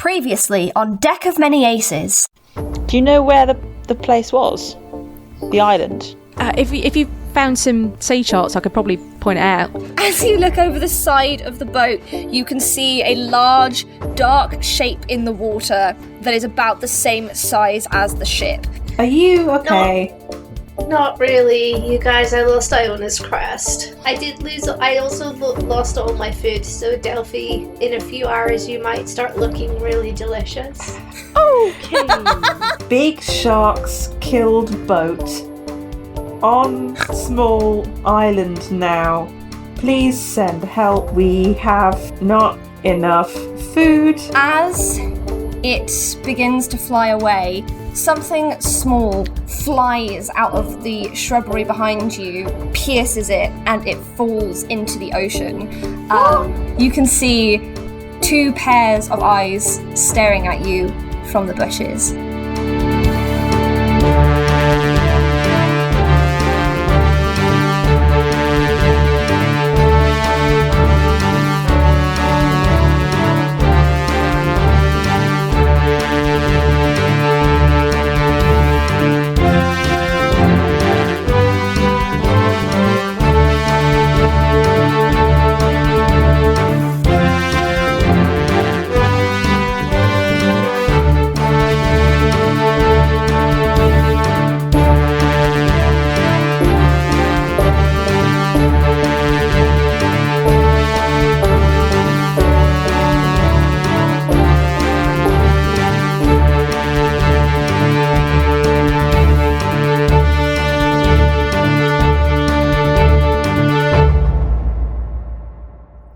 Previously on Deck of Many Aces. Do you know where the place was? The island? If you found some sea charts, I could probably point it out. As you look over the side of the boat, you can see a large, dark shape in the water that is about the same size as the ship. Are you okay? Not really, you guys. I lost Iona's crest. I also lost all my food, so Delphi, in a few hours you might start looking really delicious. Okay. Big sharks killed boat on small island now. Please send help. We have not enough food. As it begins to fly away, something small flies out of the shrubbery behind you, pierces it, and it falls into the ocean. You can see two pairs of eyes staring at you from the bushes.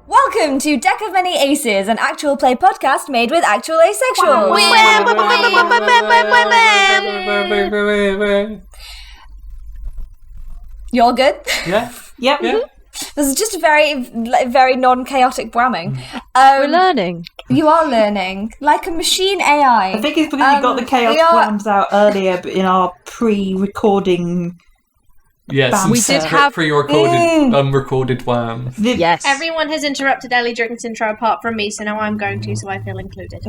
Welcome to Deck of Many Aces, an actual play podcast made with actual asexuals. You're good? Yeah. Yep. Yeah. This is just a very non-chaotic whamming. We're learning. You are learning, like a machine AI. I think it's because we got the chaos plans out earlier, but in our pre-recording. Yes, we did have pre-recorded, unrecorded wham. Yes. Everyone has interrupted Ellie Drinks intro apart from me, so now I'm going to, so I feel included.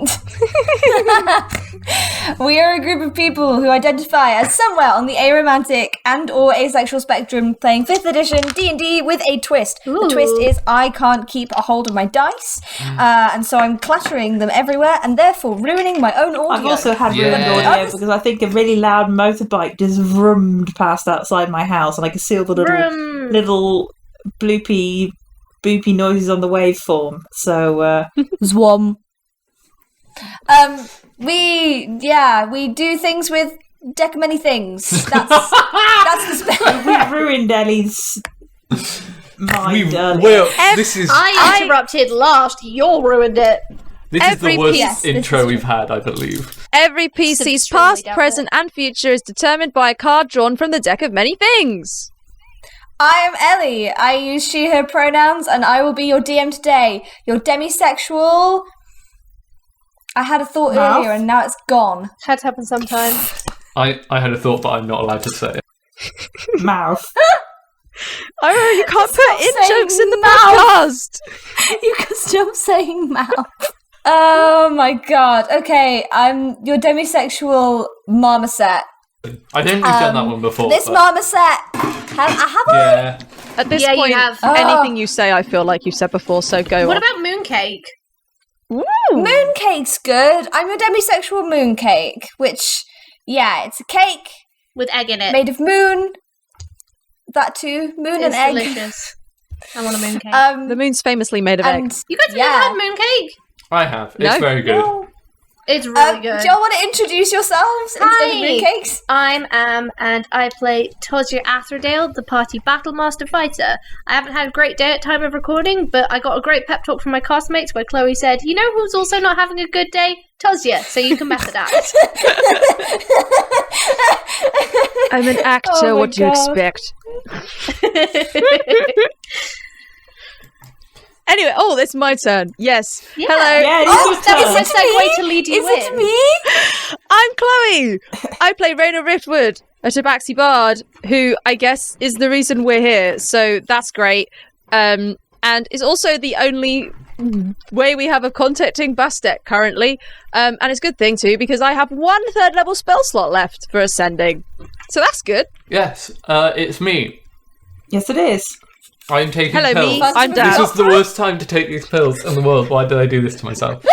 We are a group of people who identify as somewhere on the aromantic and or asexual spectrum, playing 5th edition D&D with a twist. Ooh. The twist is I can't keep a hold of my dice, and so I'm cluttering them everywhere and therefore ruining my own audio. I've also had ruined audio because I think a really loud motorbike just vroomed past outside my house, and I could see all the little bloopy noises on the waveform. So Zwom. We do things with Deck of Many Things. That's the spell. we ruined Ellie's mind earlier. Well, this is I interrupted last, you ruined it. this is every the worst piece- this intro is we've had, I believe. Every PC's Extremely past, doubt present, and future is determined by a card drawn from the deck of many things. I am Ellie. I use she, her pronouns, and I will be your DM today. Your demisexual. I had a thought Mouth? earlier and now it's gone. Had to happen sometime. I had a thought, but I'm not allowed to say it. Mouth. Oh, you can't put in saying jokes in the mouth. podcast. You can stop saying mouth. Oh my god. Okay, I'm your demisexual marmoset. I don't think we've done that one before. This but- marmoset. Have I? Yeah. At this Yeah, you point, have. anything you say, I feel like you've said before, so go What on. about mooncake? Mooncake's good. I'm your demisexual mooncake, which, yeah, it's a cake With egg in it. made of moon. That too, moon and It's egg. delicious. I want a mooncake. The moon's famously made of and eggs. You guys have yeah. never had mooncake? I have. It's No. very good. No. It's really Do good. y'all want to introduce yourselves instead of Hi. mooncakes? I'm Am, and I play Tosier Atherdale, the party battlemaster fighter. I haven't had a great day at time of recording, but I got a great pep talk from my castmates where Chloe said, "You know who's also not having a good day? Tosier, so you can method act." I'm an actor, Oh my what do you God. expect? Anyway, it's my turn. Yes. Yeah. Hello. Yeah, That was Is a it segue me? to lead you Is in. it me? I'm Chloe. I play Raina Riftwood, a Tabaxi bard, who I guess is the reason we're here. So that's great. And is also the only way we have of contacting Bastet currently. And it's a good thing too, because I have 1 third level spell slot left for ascending. So that's good. Yes, it's me. Yes, it is. I'm taking Hello, pills. me. I'm This Dad. is the worst time to take these pills in the world. Why did I do this to myself?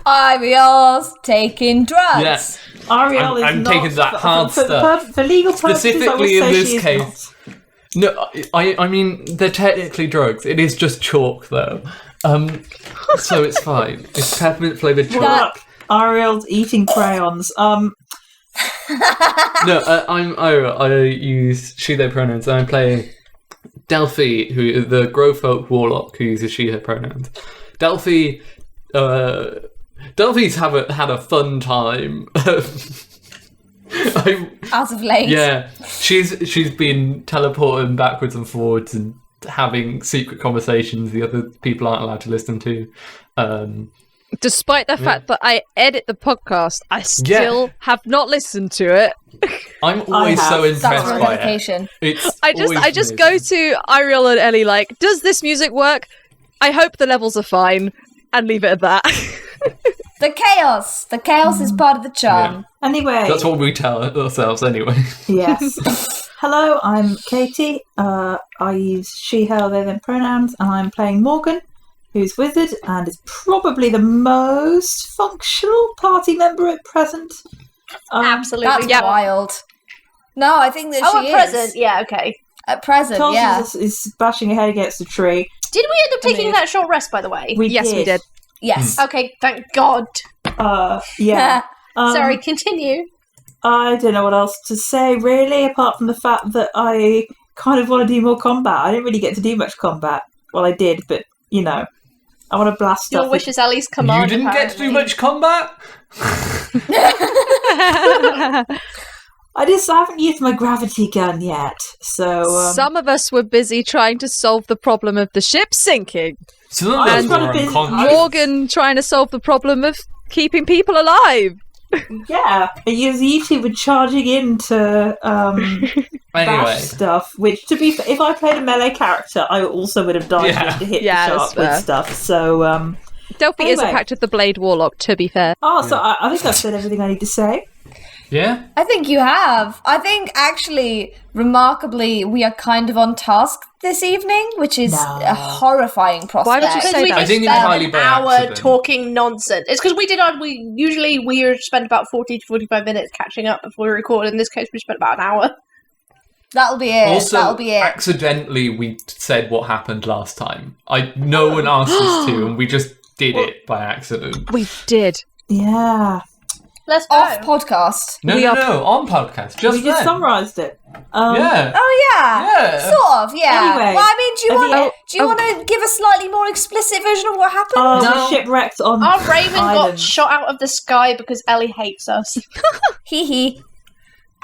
Eiriol's taking drugs. Yes. Eiriol is I'm not taking that hard stuff. For legal purposes, Specifically I in would say this she is case. No, I mean, they're technically drugs. It is just chalk, though. So it's fine. It's peppermint flavoured chalk. not. Look, Eiriol's eating crayons. No, I'm Ira. I use she/they pronouns. I'm playing Delphi, who is the Growfolk warlock who uses she/her pronouns. Delphi's had a fun time. As of late. Yeah, she's been teleporting backwards and forwards and having secret conversations the other people aren't allowed to listen to. Despite the fact that I edit the podcast, I still have not listened to it. I'm always so That's impressed a by dedication. it. I just go to Eiriol and Ellie like, does this music work? I hope the levels are fine, and leave it at that. The chaos is part of the charm. Anyway. That's what we tell ourselves anyway. Yes. Hello, I'm Katie. I use she, her, they, them pronouns, and I'm playing Morgan, who's wizard and is probably the most functional party member at present. Absolutely. That's wild. No, I think that she at is. present, yeah, okay. At present, Charles yeah. is bashing her head against a tree. Did we end up taking that short rest, by the way? Yes, we did. Yes. Okay, thank God. Yeah. Sorry, continue. I don't know what else to say, really, apart from the fact that I kind of want to do more combat. I didn't really get to do much combat. Well, I did, but, you know, I want to blast stuff. Your wish is Ellie's command. You didn't get to do much combat? I haven't used my gravity gun yet, so... Some of us were busy trying to solve the problem of the ship sinking. Some of us And were unconscious. Morgan trying to solve the problem of keeping people alive. Yeah, I use YouTube with charging into bash stuff, which, to be fair, if I played a melee character, I also would have died to hit the shark with stuff, so... Delphi is a pact of the Blade Warlock, to be fair. So I think I've said everything I need to say. Yeah? I think you have. I think, actually, remarkably, we are kind of on task this evening, which is a horrifying prospect. Why would you say we that? I think spent entirely an by hour accident. talking nonsense. It's because we usually spend about 40 to 45 minutes catching up before we record. In this case, we spent about an hour. That'll be it. Also, That'll be it. accidentally, we said what happened last time. No one asked us to, and we just did it by accident. We did. Yeah. Let's go. Off podcast. No, on podcast. Just We just then. summarised it. Yeah. Oh yeah. Yeah. Sort of, yeah. Anyway, Well, I mean, do you want to give a slightly more explicit version of what happened? We're shipwrecked on Our Raven got island. shot out of the sky because Ellie hates us. Hee hee.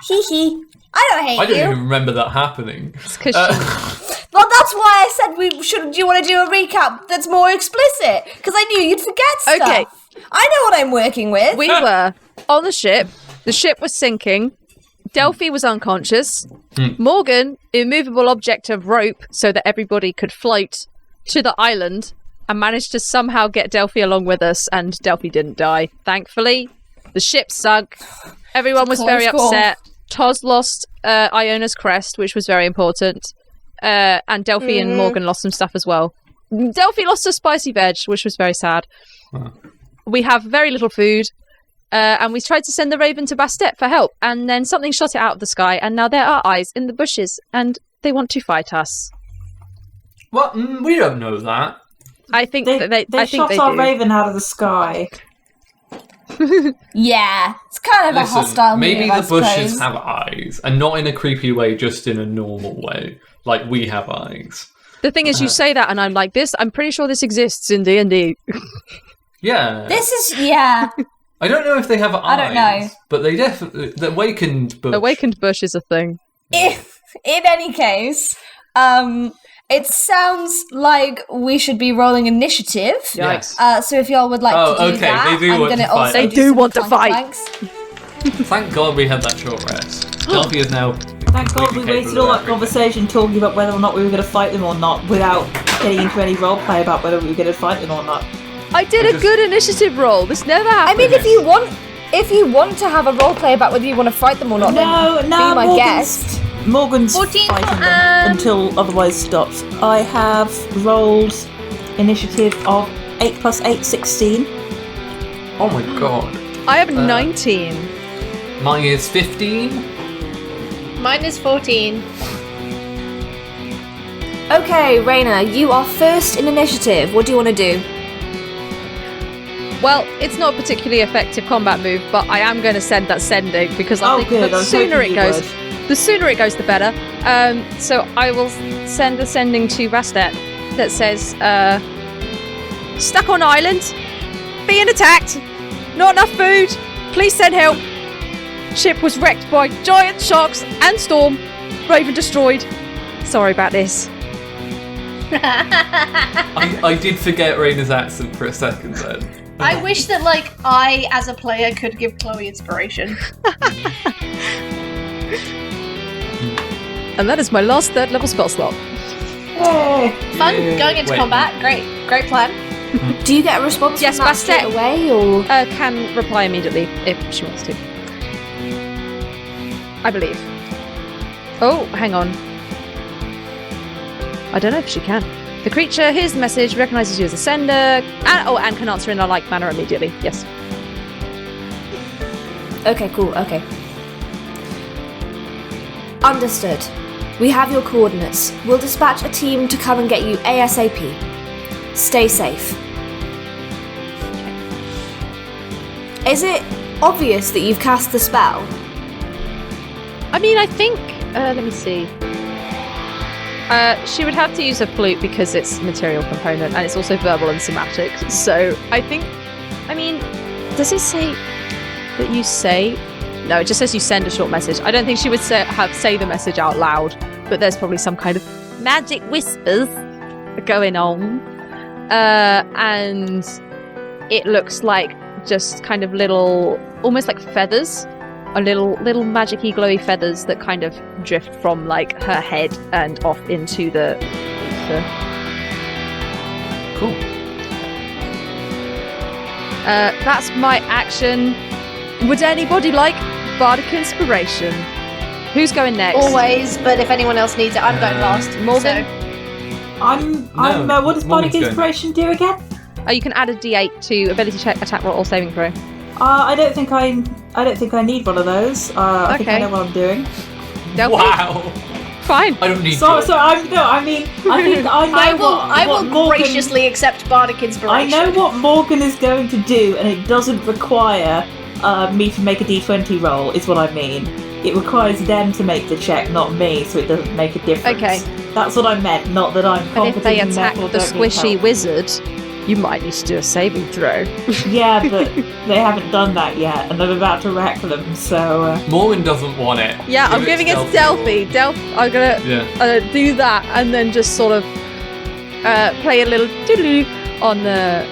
Hee hee. I don't hate I you. don't even remember that happening. It's 'cause Well, that's why I said we should. Do you want to do a recap that's more explicit? Because I knew you'd forget stuff. Okay. I know what I'm working with. we were on the ship. The ship was sinking. Delphi was unconscious. Morgan, immovable object of rope so that everybody could float to the island and managed to somehow get Delphi along with us, and Delphi didn't die. Thankfully, the ship sunk. Everyone was very Close call. upset. Toz lost Iona's crest, which was very important. And Delphi and Morgan lost some stuff as well. Delphi lost a spicy veg, which was very sad. We have very little food. And we tried to send the Raven to Bastet for help, and then something shot it out of the sky, and now there are eyes in the bushes, and they want to fight us. What? We don't know that. I think They I think shot they our do. Raven out of the sky. Yeah, it's kind of a hostile maybe move, I the bushes suppose. have eyes, and not in a creepy way, just in a normal way, like we have eyes. The thing is, you say that, and I'm like, I'm pretty sure this exists in D&D. Yeah. This is I don't know if they have eyes. I don't know. But they definitely... The awakened bush. Awakened bush is a thing. If in any case, it sounds like we should be rolling initiative. Yes. So if y'all would like to do okay, that, they do I'm want gonna to fight. also They do do some want to flank fight. flanks. Thank God we had that short rest. Delphi is now... Thank God we completely wasted capable all of that everything. conversation talking about whether or not we were going to fight them or not without getting into any roleplay about whether we were going to fight them or not. I did a good initiative roll. This never happened. I mean, if you want to have a roleplay about whether you want to fight them or not, then be my guest. Morgan's 14 fighting them until otherwise stopped. I have rolled initiative of 8 plus 8, 16. Oh my god. I have 19. Mine is 15. Mine is 14. Okay, Raina, you are first in initiative. What do you want to do? Well, it's not a particularly effective combat move, but I am going to send that sending because I think the sooner it goes, the better. So I will send the sending to Rastet that says, stuck on island, being attacked, not enough food, please send help. Ship was wrecked by giant sharks and storm, Raven destroyed. Sorry about this. I did forget Raina's accent for a second then. I wish that, like, I, as a player, could give Chloe inspiration. And that is my last 3rd level spell slot. Fun, going into combat. Great plan. Do you get a response Yes, from that straight Bastet away, or...? Can reply immediately if she wants to. I believe. Oh, hang on. I don't know if she can. The creature hears the message, recognises you as a sender, and can answer in a like manner immediately. Yes. Okay, cool, okay. Understood. We have your coordinates. We'll dispatch a team to come and get you ASAP. Stay safe. Is it obvious that you've cast the spell? I mean, I think... let me see. She would have to use a flute because it's a material component and it's also verbal and somatic. So I think... I mean, does it say that you say... No, it just says you send a short message. I don't think she would say the message out loud, but there's probably some kind of magic whispers going on. And it looks like just kind of little, almost like feathers, a little magic-y glowy feathers that kind of drift from like her head and off into the Cool. That's my action. Would anybody like Bardic Inspiration? Who's going next? Always, but if anyone else needs it, I'm going last. Morgan? What does Bardic Inspiration do again? You can add a D8 to ability check, attack roll, or saving throw. I don't think I need one of those. I think I know what I'm doing. Delphi? Wow. Fine. I don't need So to. I think I know I will Morgan, graciously accept Bardic Inspiration. I know what Morgan is going to do, and it doesn't require me to make a D20 roll, is what I mean. It requires them to make the check, not me, so it doesn't make a difference. Okay. That's what I meant, not that I'm But competent if they and attack therefore the don't need squishy help. wizard, you might need to do a saving throw. Yeah, but they haven't done that yet, and I'm about to wreck them, so... Morgan doesn't want it. Yeah, I'm giving it to Delphi. I'm gonna do that and then just sort of play a little doodle on the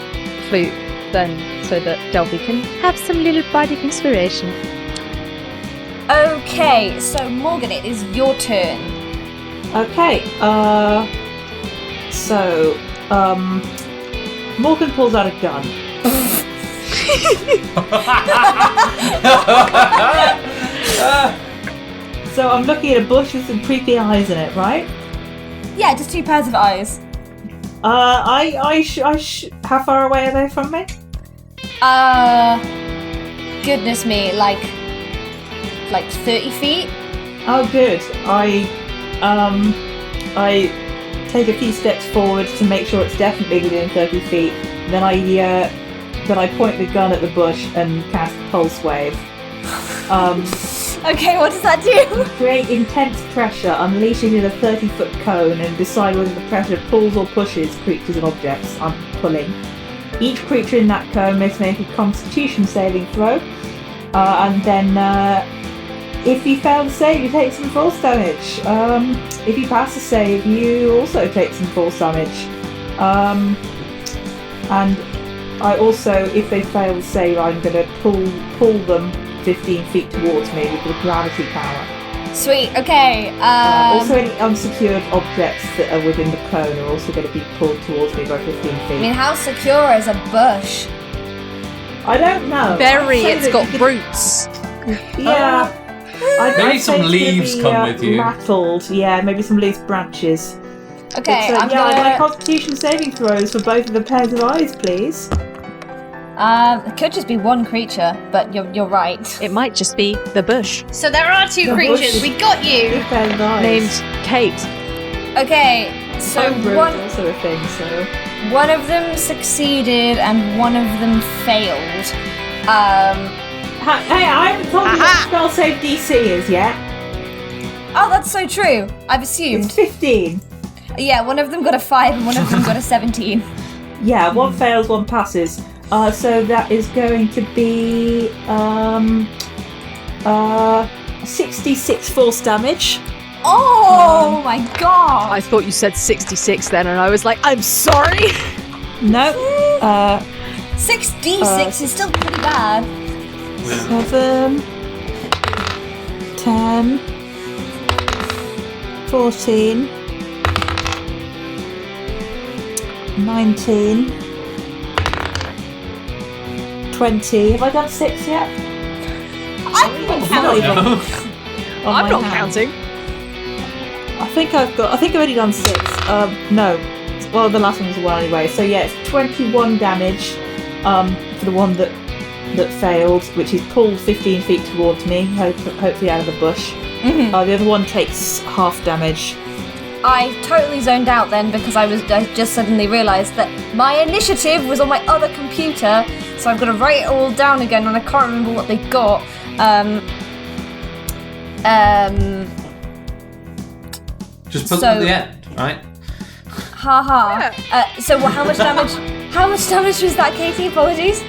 flute then, so that Delphi can have some little bardic inspiration. Okay, so Morgan, it is your turn. Okay, Morgan pulls out a gun. So I'm looking at a bush with some creepy eyes in it, right? Yeah, just 2 pairs of eyes. How far away are they from me? Goodness me, like 30 feet? Oh, good. I take a few steps forward to make sure it's definitely within 30 feet. Then I point the gun at the bush and cast Pulse Wave. Okay, what does that do? Create intense pressure, unleashing in a 30-foot cone, and decide whether the pressure pulls or pushes creatures and objects. I'm pulling. Each creature in that cone must make a Constitution saving throw, and then if you fail the save, you take some force damage. If you pass the save, you also take some force damage. And I also, if they fail the save, I'm going to pull them 15 feet towards me with the gravity power. Sweet. Okay. Also, any unsecured objects that are within the cone are also going to be pulled towards me by 15 feet. I mean, how secure is a bush? I don't know. Very, I'd say it's that got you could- roots. Yeah. Maybe I'd some say it's leaves gonna be, come with you. Rattled. Yeah, maybe some loose branches. Okay, I'd like I'm Constitution saving throws for both of the pairs of eyes, please. gonna. It could just be one creature, but you're right. It might just be the bush So there are two The creatures. bush. We got you. Two pairs of eyes. named Kate. Okay, so Homebrew one is also a thing, so. one of them succeeded and one of them failed. Hey, I haven't told you what spell save DC is yet. Oh, that's so true. I've assumed. It's 15. Yeah, one of them got a 5 and one of them got a 17. Yeah, one fails, one passes. So that is going to be 66 force damage. Oh my god! I thought you said 66 then, and I was like, I'm sorry. No. 6d6 is still pretty bad. 7, 10, 14, 19, 20. Have I done 6 yet? I'm I don't know. I'm not counting. I think I've already done 6. No. Well, the last one was 1 anyway. So yeah, it's 21 damage for the one that failed, which is pulled 15 feet towards me, hopefully out of the bush. Mhm. The other one takes half damage. I totally zoned out then because I just suddenly realised that my initiative was on my other computer, so I've got to write it all down again and I can't remember what they got. Just put So- them at the end, right? Haha. So how much damage? How much damage was that, Katie? Apologies.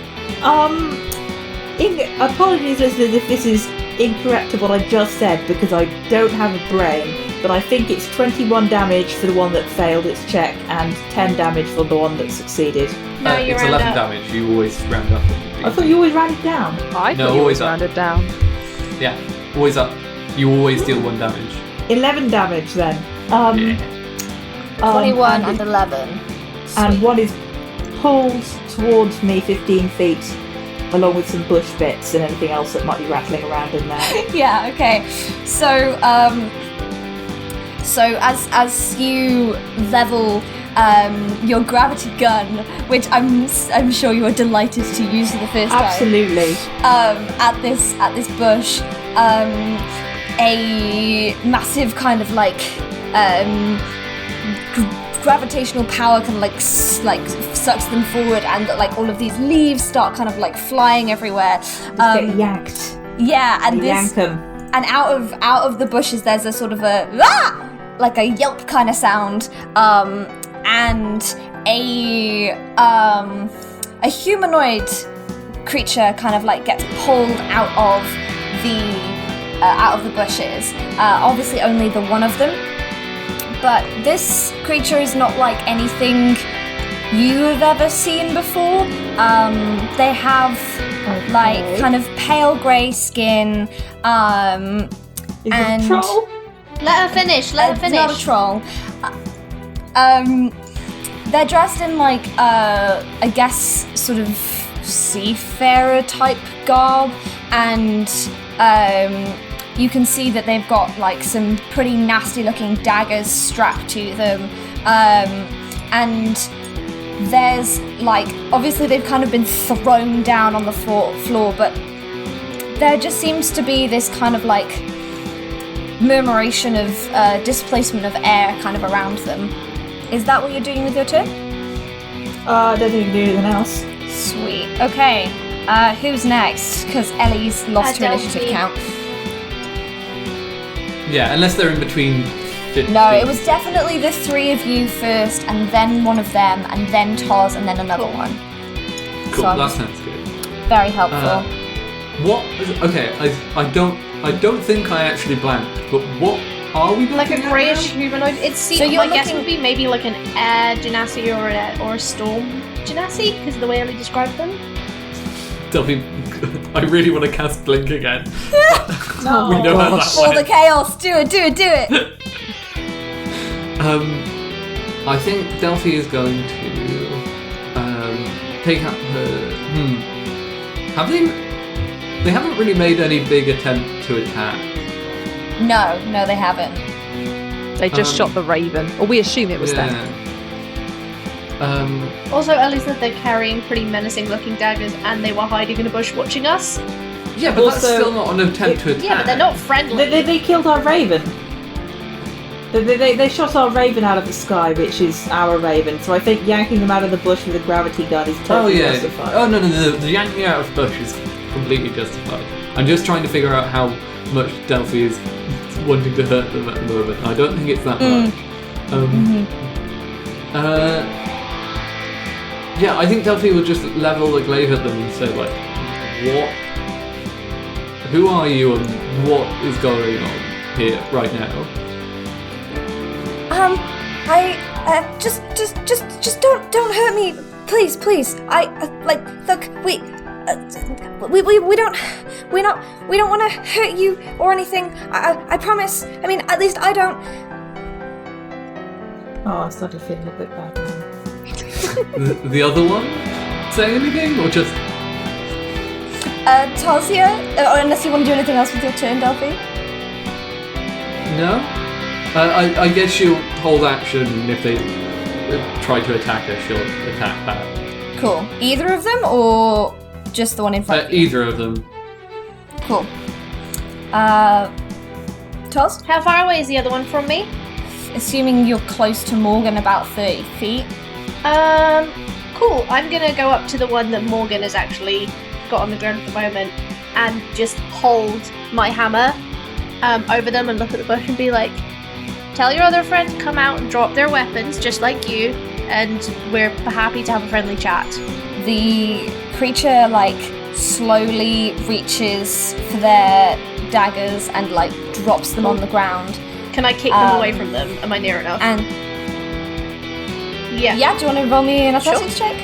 Apologies, listeners, if this is incorrect to what I just said, because I don't have a brain, but I think it's 21 damage for the one that failed its check and 10 damage for the one that succeeded. No, you it's round 11 up. damage. You always round up. I thought you always rounded down. I No, thought you always was up. rounded down. Yeah, always up. You always deal 1 damage. 11 damage then. 21 and and 11. and one is pulled towards me 15 feet, along with some bush bits and anything else that might be rattling around in there. Yeah. Okay. So as you level your gravity gun, which I'm sure you are delighted to use for the first time. Absolutely. At this bush, a massive kind of like gravitational power kind of like sucks them forward, and like all of these leaves start kind of like flying everywhere. Get yanked. Yeah, and They yank this, 'em. and out of the bushes, there's a sort of a like a yelp kind of sound, and a humanoid creature kind of like gets pulled out of the bushes. Obviously, only the one of them. But this creature is not like anything you've ever seen before. They have like kind of pale grey skin. Is and- it a troll? Let her finish. Let her It's finish. not a troll. They're dressed in like I guess sort of seafarer type garb, and you can see that they've got like some pretty nasty looking daggers strapped to them, and there's like obviously they've kind of been thrown down on the floor, but there just seems to be this kind of like murmuration of displacement of air kind of around them. Is that what you're doing with your turn? I don't think I can do anything else. Sweet. Okay. Who's next? Because Ellie's lost her Delphi. initiative count. Yeah, unless they're in between 50. No, it was definitely the 3 of you first, and then one of them, and then Toz, and then another one. Cool, So I'm that just sounds good. very helpful. What? Okay, I don't think I actually blanked, but what are we Like a looking at greyish now? humanoid. It's So my you're guess looking- would be maybe like an air genasi or a storm genasi because of the way Ellie described them. Delphi, I really want to cast Blink again. No. We know how that For the went. chaos. Do it. I think Delphi is going to take out her. Have they? They haven't really made any big attempt to attack. No, they haven't. They just shot the raven, or we assume it was them. Also, Ellie said they're carrying pretty menacing-looking daggers, and they were hiding in a bush watching us. Yeah, but that's Also, still not an attempt to attack. Yeah, but they're not friendly. They killed our raven. They shot our raven out of the sky, which is our raven. So I think yanking them out of the bush with a gravity gun is totally justified. Oh no, the yanking out of the bush is completely justified. I'm just trying to figure out how much Delphi is wanting to hurt them at the moment. I don't think it's that much. Yeah, I think Delphi will just level the glaive at them and say like, "What? Who are you and what is going on here right now?" Just don't hurt me, please. Look, we don't want to hurt you or anything. I promise. I mean, at least I don't. Oh, I'm starting to feel a little bit bad now. The other one say anything or just? Tasia, or unless you want to do anything else with your turn, Delphi. No? I guess she'll hold action, and if they try to attack her, she'll attack back. Cool. Either of them, or just the one in front? Either of them. Cool. Tos? How far away is the other one from me? Assuming you're close to Morgan, about 30 feet. Cool. I'm gonna go up to the one that Morgan has actually got on the ground at the moment and just hold my hammer over them and look at the bush and be like, tell your other friend to come out and drop their weapons just like you, and we're happy to have a friendly chat. The creature, slowly reaches for their daggers and, drops them on the ground. Can I kick them away from them? Am I near enough? And yeah. do you want to roll me an athletics check?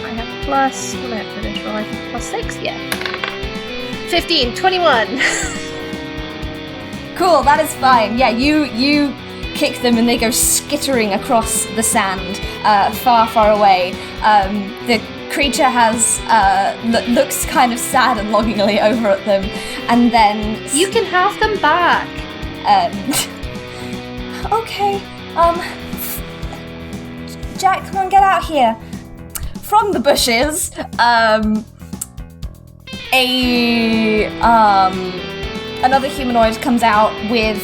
I have plus, what do I have for this roll? I think plus 6? Yeah. 15, 21. Cool, that is fine. Yeah, you kick them and they go skittering across the sand, far away. The creature has looks kind of sad and longingly over at them, and then You can have them back. Okay. Jack, come on, get out here. From the bushes, another humanoid comes out with,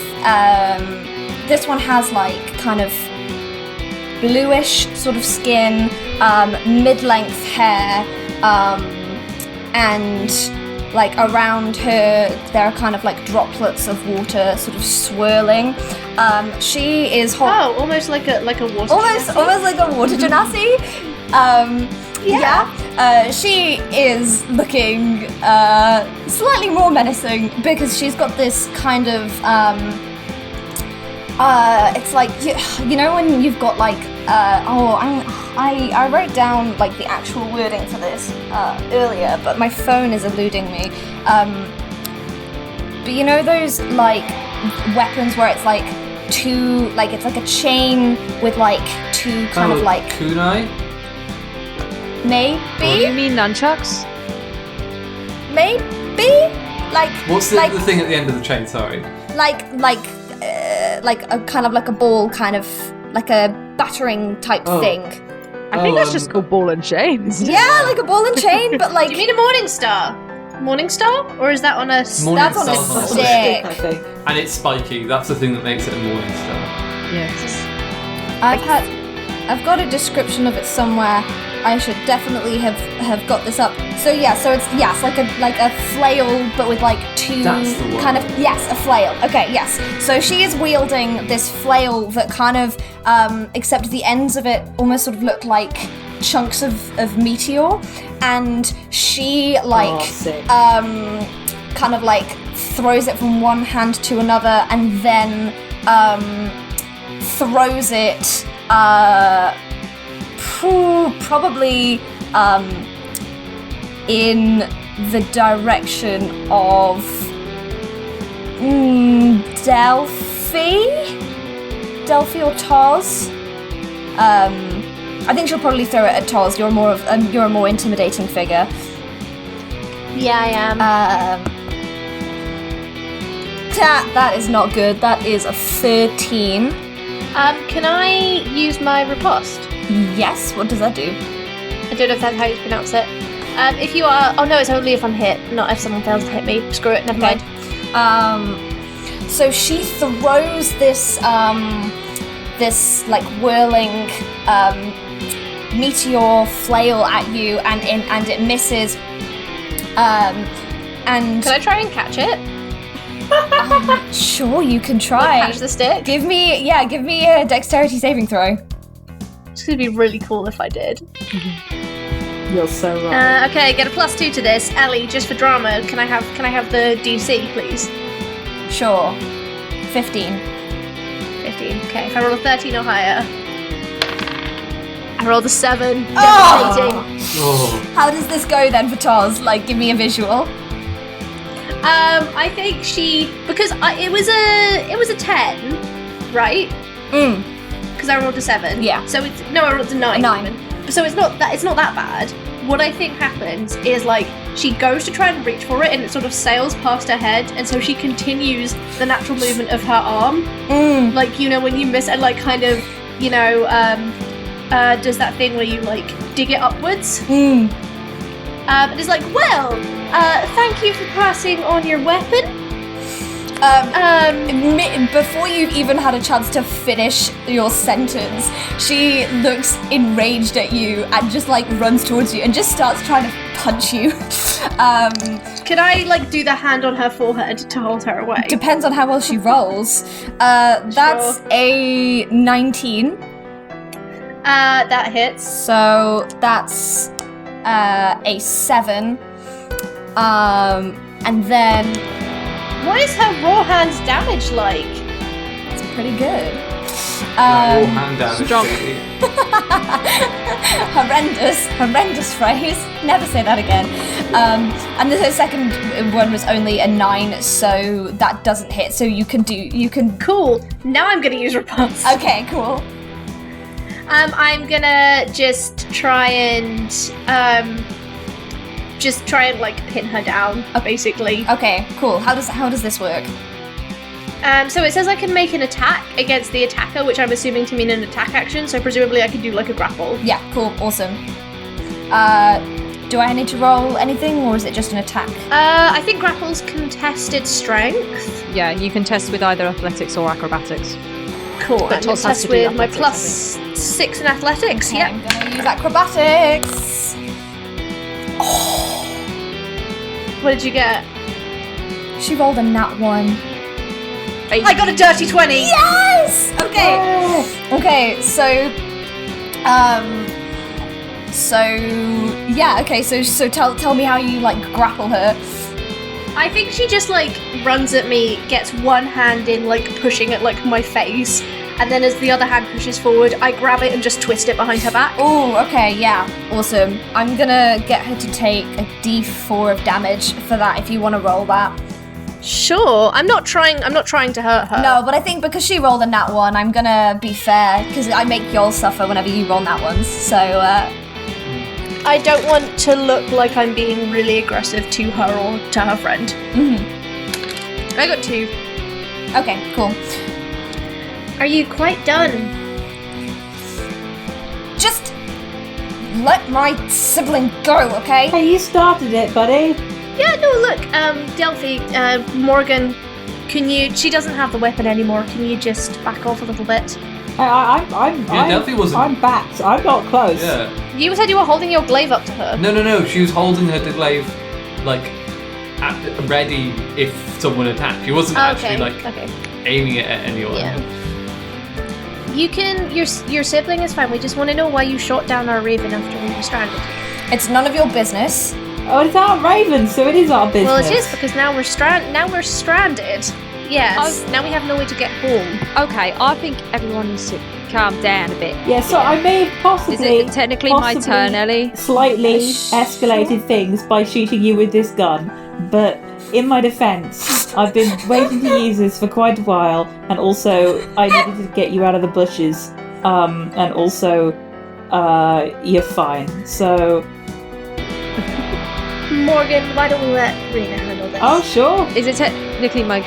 this one has kind of bluish sort of skin, mid-length hair, and around her there are kind of droplets of water sort of swirling. She is Almost like a water almost like a water genasi. She is looking slightly more menacing because she's got this kind of it's like you know when you've got I wrote down the actual wording for this earlier, but my phone is eluding me. But you know those weapons where it's two it's like a chain with two kind of kunai? Maybe? Do you mean nunchucks? Maybe? What's the thing at the end of the chain, sorry? A kind of a ball, kind of like a battering type thing. I think that's just called ball and chain. Yeah, like a ball and chain, but Do you mean a morning star? Morning star? Or is that on a... That's on a stick. I think. And it's spiky, that's the thing that makes it a morning star. Yes. I've got a description of it somewhere. I should definitely have got this up. So it's like a flail, but with two That's the one. kind of a flail. Okay, yes. So she is wielding this flail that kind of, except the ends of it almost sort of look like chunks of meteor, and she sick. kind of throws it from one hand to another, and then throws it probably in the direction of Delphi or Tars. I think she'll probably throw it at Tars. You're a more intimidating figure. Yeah, I am. That is not good. That is a 13. Can I use my riposte? Yes. What does that do? I don't know if that's how you pronounce it. If you are... Oh, no, it's only if I'm hit, not if someone fails to hit me. Screw it, never mind. So she throws this, like, whirling, meteor flail at you, and it misses. And... Can I try and catch it? Sure, you can try. Like, catch the stick? Give me a dexterity saving throw. It's gonna be really cool if I did. You're so right. Okay, get a +2 to this. Ellie, just for drama, can I have the DC, please? Sure. 15. 15. Okay, if I roll a 13 or higher. I rolled a 7. Devastating. Oh. How does this go then for Tars? Like, give me a visual. I think because it was a 10, right? Because I rolled a 7. Yeah. So I rolled a 9. 9. Even. So it's not that bad. What I think happens is, like, she goes to try and reach for it, and it sort of sails past her head, and so she continues the natural movement of her arm. Like, you know, when you miss and, like, kind of, you know, does that thing where you, like, dig it upwards. And it's like, well, thank you for passing on your weapon. Before you've even had a chance to finish your sentence, she looks enraged at you and just, like, runs towards you and just starts trying to punch you. Can I, like, do the hand on her forehead to hold her away? Depends on how well she rolls. That's a 19. That hits. So that's a 7. And then... What is her raw hands damage like? It's pretty good. Raw hand damage. Strong. Horrendous phrase. Never say that again. And the second one was only a 9, so that doesn't hit. So you can. Cool. Now I'm gonna use riposte. Okay, cool. I'm gonna just try and like pin her down, basically. Okay, cool. How does this work? So it says I can make an attack against the attacker, which I'm assuming to mean an attack action. So presumably I could do like a grapple. Yeah, cool, awesome. Do I need to roll anything, or is it just an attack? I think grapple's contested strength. Yeah, you can test with either athletics or acrobatics. Cool. But I'm gonna Toss has test to do with my athletics, +6 in athletics. Okay, Yep. I'm gonna use acrobatics. What did you get? She rolled a nat 1. I got a dirty 20. Yes! Okay. Okay, so tell me how you, like, grapple her. I think she just, like, runs at me, gets one hand in, like, pushing at, like, my face, and then as the other hand pushes forward, I grab it and just twist it behind her back. Oh, okay, yeah, awesome. I'm gonna get her to take a d4 of damage for that if you want to roll that. Sure, I'm not trying to hurt her. No, but I think because she rolled a nat 1, I'm gonna be fair, because I make y'all suffer whenever you roll nat 1s, so, I don't want to look like I'm being really aggressive to her or to her friend. I got 2. Okay, cool. Are you quite done? Just let my sibling go, okay? Hey, you started it, buddy. Yeah, no, look, Delphi, Morgan, she doesn't have the weapon anymore. Can you just back off a little bit? Delphi wasn't. I'm back. I'm not close. Yeah. You said you were holding your glaive up to her. No. She was holding her glaive, like, ready if someone attacked. She wasn't actually aiming it at anyone. Yeah. You can. Your sibling is fine. We just want to know why you shot down our raven after we were stranded. It's none of your business. Oh, it's our raven, so it is our business. Well, it is because now we're stranded. Yes. Now we have no way to get home. Okay, I think everyone needs to calm down a bit. Yeah, so I may have Is possibly it technically my turn, Ellie? slightly escalated things by shooting you with this gun, but in my defence, I've been waiting to use this for quite a while, and also I needed to get you out of the bushes, and also you're fine. So Morgan, why don't we let Raina handle this? oh sure. Is it technically my...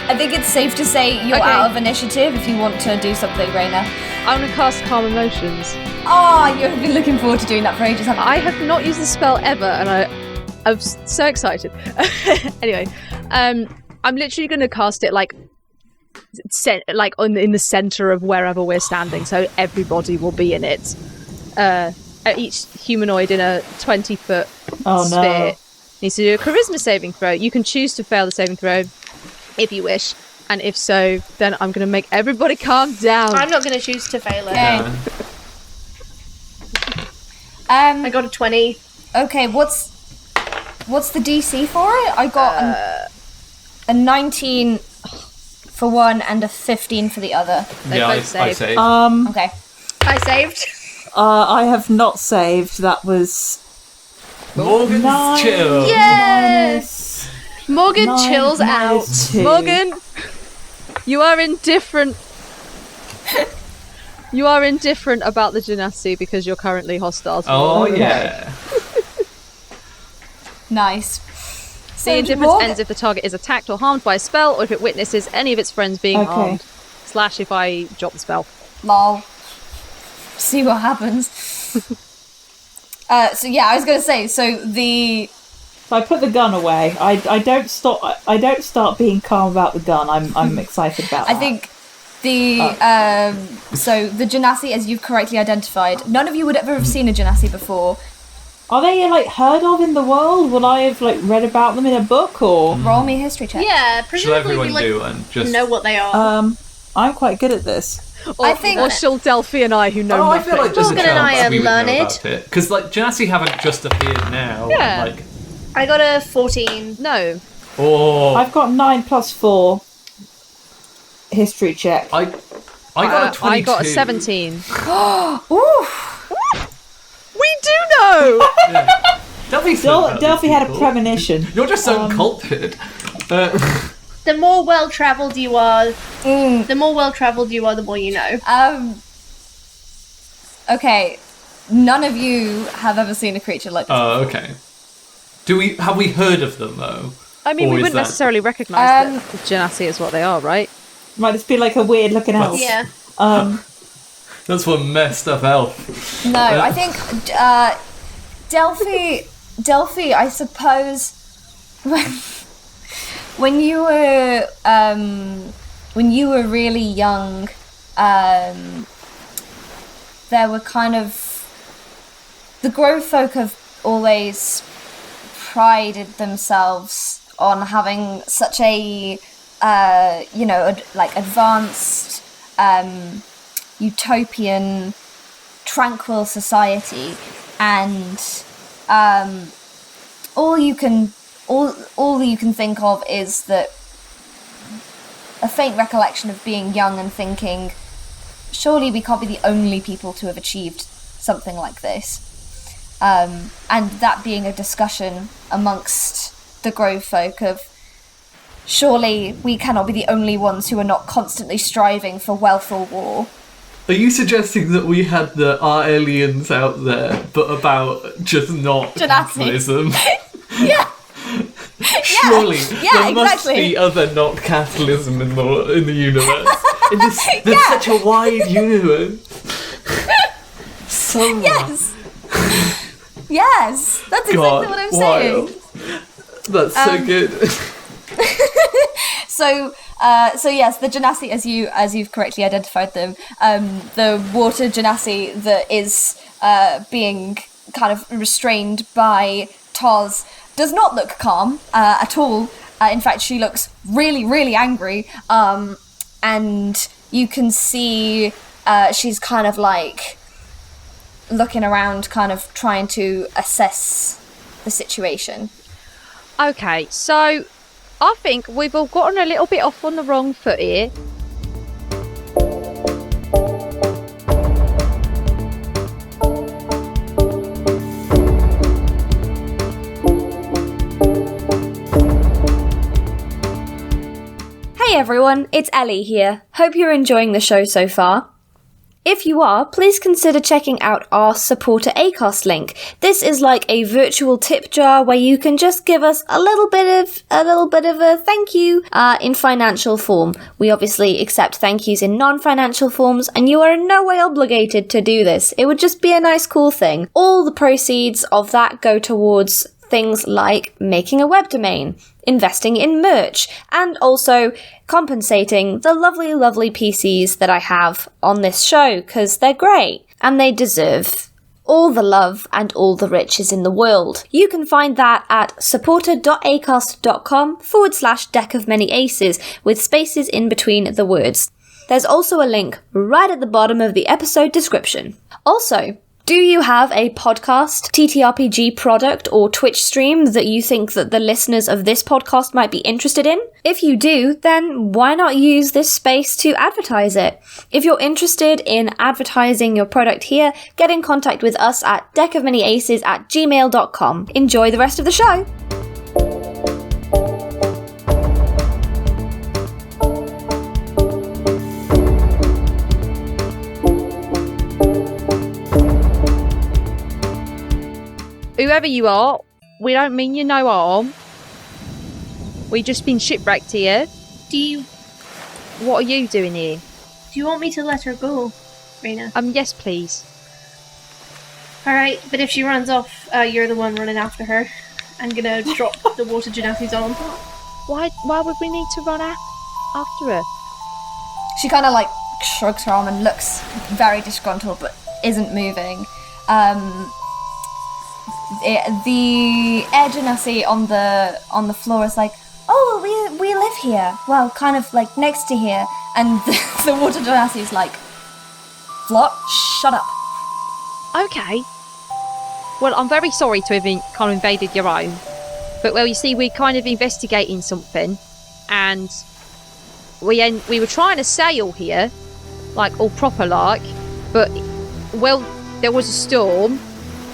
I think it's safe to say you're Okay. out of initiative if you want to do something, Raina. I want to cast Calm Emotions. Oh, you've been looking forward to doing that for ages, haven't you? I have not used the spell ever, and I'm so excited. Anyway, I'm literally going to cast it like in the center of wherever we're standing, so everybody will be in it. Each humanoid in a 20-foot Oh sphere no. needs to do a charisma saving throw. You can choose to fail the saving throw if you wish, and if so, then I'm going to make everybody calm down. I'm not going to choose to fail it. Okay. I got a 20. Okay, what's the DC for it? I got a 19 for one and a 15 for the other. They Yeah, both I save. say. Okay. I saved. I have not saved. That was Morgan's 9 chill. Yes! Morgan 9 chills out. minus 2. Morgan, you are indifferent. You are indifferent about the Genasi because you're currently hostile to Oh Okay. yeah. Nice. The indifference ends if the target is attacked or harmed by a spell, or if it witnesses any of its friends being Okay. harmed. / if I drop the spell. Lol. See what happens. So yeah, I was gonna say, so I put the gun away. I don't start being calm about the gun. I'm excited about I that. think so the Genasi, as you've correctly identified, none of you would ever have seen a Genasi before. Are they like heard of in the world? Would I have like read about them in a book or? Roll me a history check. Yeah, Shall presumably we everyone do and just know what they are. I'm quite good at this. I think- Or shall Delphi and I, who know Oh, I nothing. feel like there's a Morgan and I chance are we would know learned. about it. Because, like, Genasi haven't just appeared now. Yeah. Like, I got a 14. No. oh, I've got 9 plus 4 history check. I got a 22. I got a 17. Ooh. We do know! Delphi, said about Delphi these had a people. premonition. You're just so cultured. The more well-travelled you are, the more you know. Okay. None of you have ever seen a creature like this. Oh, okay. Have we heard of them though? I mean, Or we is wouldn't that- necessarily recognise that the Genasi is what they are, right? Might just be like a weird looking elf. Yeah. That's one messed up elf. No, I think Delphi, I suppose, when you were really young, there were kind of the Grove folk have always prided themselves on having such a advanced utopian tranquil society, and all you can think of is that a faint recollection of being young and thinking, surely we can't be the only people to have achieved something like this, and that being a discussion amongst the Grove folk of, surely we cannot be the only ones who are not constantly striving for wealth or war. Are you suggesting that we had our aliens out there, but about just not Genasi. capitalism? Yeah. Surely Yeah, there must exactly. be other not capitalism in the universe. There's such a wide universe. Somewhere. Yes, that's exactly God, what I'm wild. saying. That's so good. So yes, the Genasi, as you've correctly identified them, the water Genasi that is being kind of restrained by Taz does not look calm at all. In fact, she looks really, really angry. And you can see she's kind of like looking around, kind of trying to assess the situation. Okay, so I think we've all gotten a little bit off on the wrong foot here. Hey everyone, it's Ellie here. Hope you're enjoying the show so far. If you are, please consider checking out our supporter Acast link. This is like a virtual tip jar where you can just give us a little bit of a thank you in financial form. We obviously accept thank yous in non-financial forms, and you are in no way obligated to do this. It would just be a nice cool thing. All the proceeds of that go towards things like making a web domain, investing in merch, and also compensating the lovely, lovely PCs that I have on this show, because they're great, and they deserve all the love and all the riches in the world. You can find that at supporter.acast.com/deck of many aces, with spaces in between the words. There's also a link right at the bottom of the episode description. Also, do you have a podcast, TTRPG product, or Twitch stream that you think that the listeners of this podcast might be interested in? If you do, then why not use this space to advertise it? If you're interested in advertising your product here, get in contact with us at deckofmanyaces@gmail.com. Enjoy the rest of the show! Whoever you are, we don't mean you no harm. We've just been shipwrecked here. What are you doing here? Do you want me to let her go, Raina? Yes, please. Alright, but if she runs off, you're the one running after her. I'm gonna drop the water Genethi's on. Why would we need to run after her? She kind of like shrugs her arm and looks very disgruntled but isn't moving. The air genasi on the floor is like, oh, we live here. Well, kind of like next to here. And the water genasi is like, Flot, shut up. Okay. Well, I'm very sorry to have kind of invaded your own. But, well, you see, we're kind of investigating something. And we were trying to sail here, like, all proper like. But, well, there was a storm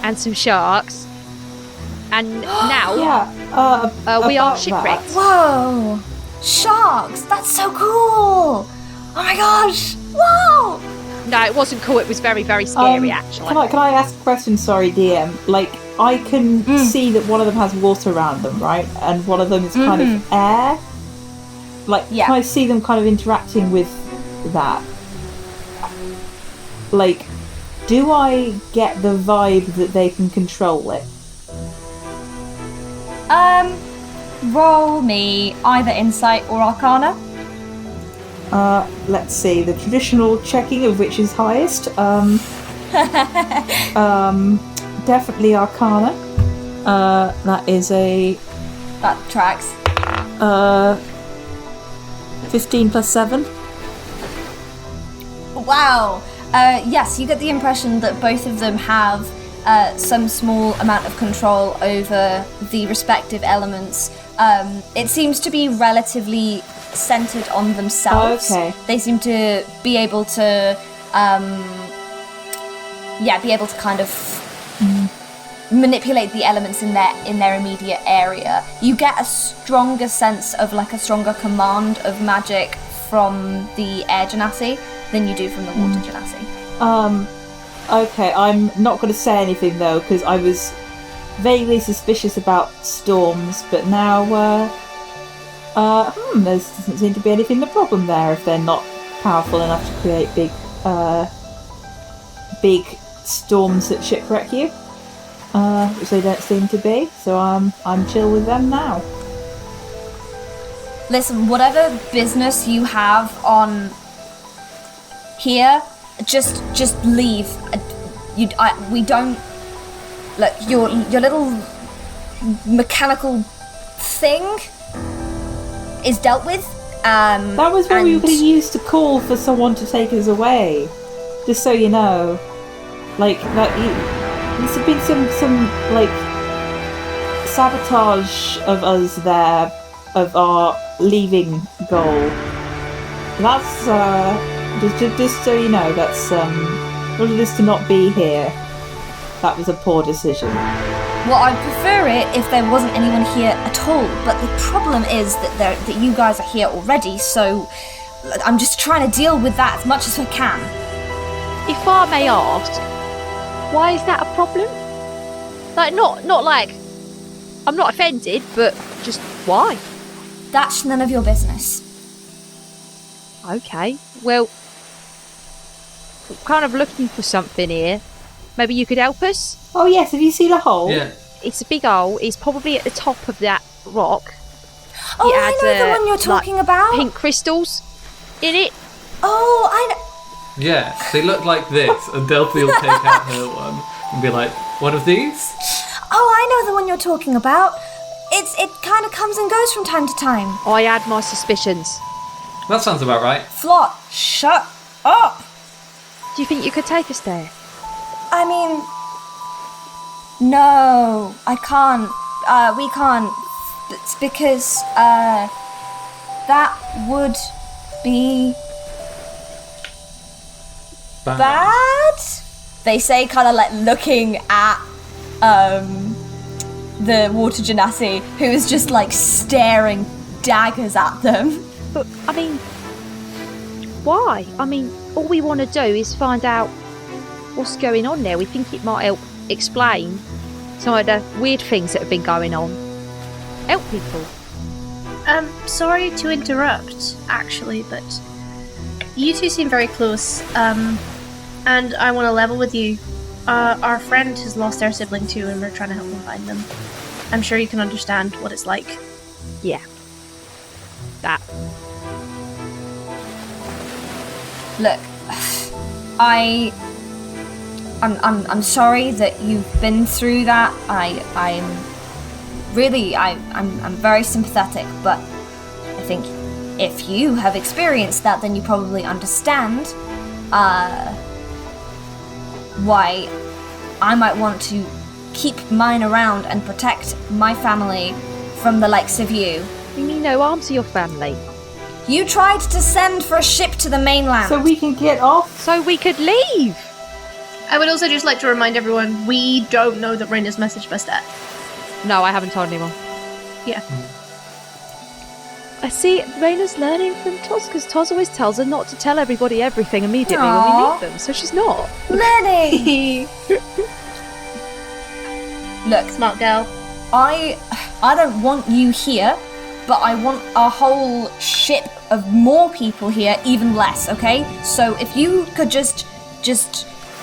and some sharks. And now we are shipwrecked. Whoa! Sharks! That's so cool! Oh my gosh! Whoa! No, it wasn't cool. It was very, very scary, actually. Can I ask a question? Sorry, DM. Like, I can see that one of them has water around them, right? And one of them is kind of air. Like, can I see them kind of interacting with that? Like, do I get the vibe that they can control it? Roll me either insight or arcana. Let's see, the traditional checking of which is highest. Definitely arcana. That is that tracks. 15 plus 7. Wow. Yes, you get the impression that both of them have some small amount of control over the respective elements. It seems to be relatively centered on themselves. Okay. They seem to be able to, kind of manipulate the elements in their immediate area. You get a stronger sense of like a stronger command of magic from the air genasi than you do from the water genasi. Okay, I'm not going to say anything though, because I was vaguely suspicious about storms, but now, there doesn't seem to be anything the problem there if they're not powerful enough to create big storms that shipwreck you, which they don't seem to be. So I'm chill with them now. Listen, whatever business you have on here, just leave. We don't. Look, your little mechanical thing is dealt with. That was what we were going to use to call for someone to take us away. Just so you know, there's been some like sabotage of us there of our leaving goal. That's just so you know, that's what it is to not be here. That was a poor decision. Well, I'd prefer it if there wasn't anyone here at all, but the problem is that you guys are here already, so I'm just trying to deal with that as much as I can. If I may ask, why is that a problem? Like, not like, I'm not offended, but just why? That's none of your business. Okay, well, I'm kind of looking for something here. Maybe you could help us? Oh yes, have you seen a hole? Yeah. It's a big hole. It's probably at the top of that rock. Oh, It I had, know the one you're talking about. Pink crystals in it. Oh, I know. Yeah, they look like this, and Delphi will take out her one and be like, one of these? Oh, I know the one you're talking about. It kind of comes and goes from time to time. I had my suspicions. That sounds about right. Flot, shut up. Do you think you could take us there? I mean, no, I can't. We can't. It's because that would be bad. They say, kind of like looking at the water genasi, who is just like staring daggers at them. But, I mean, why? I mean, all we want to do is find out what's going on there. We think it might help explain some of the weird things that have been going on. Help people. Sorry to interrupt, actually, but you two seem very close, and I want to level with you. Our friend has lost their sibling too, and we're trying to help them find them. I'm sure you can understand what it's like. Yeah. That. Look, I'm sorry that you've been through that. I'm very sympathetic, but I think if you have experienced that, then you probably understand why I might want to keep mine around and protect my family from the likes of you. You mean no harm to your family? You tried to send for a ship to the mainland. So we can get off? So we could leave! I would also just like to remind everyone, we don't know that Raina's messaged us yet. No, I haven't told anyone. Yeah. I see Raina's learning from Toz, because Toz always tells her not to tell everybody everything immediately when we Aww. meet them, so she's not. Learning! Look, Smart girl. I don't want you here, but I want a whole ship of more people here, even less, okay? So if you could just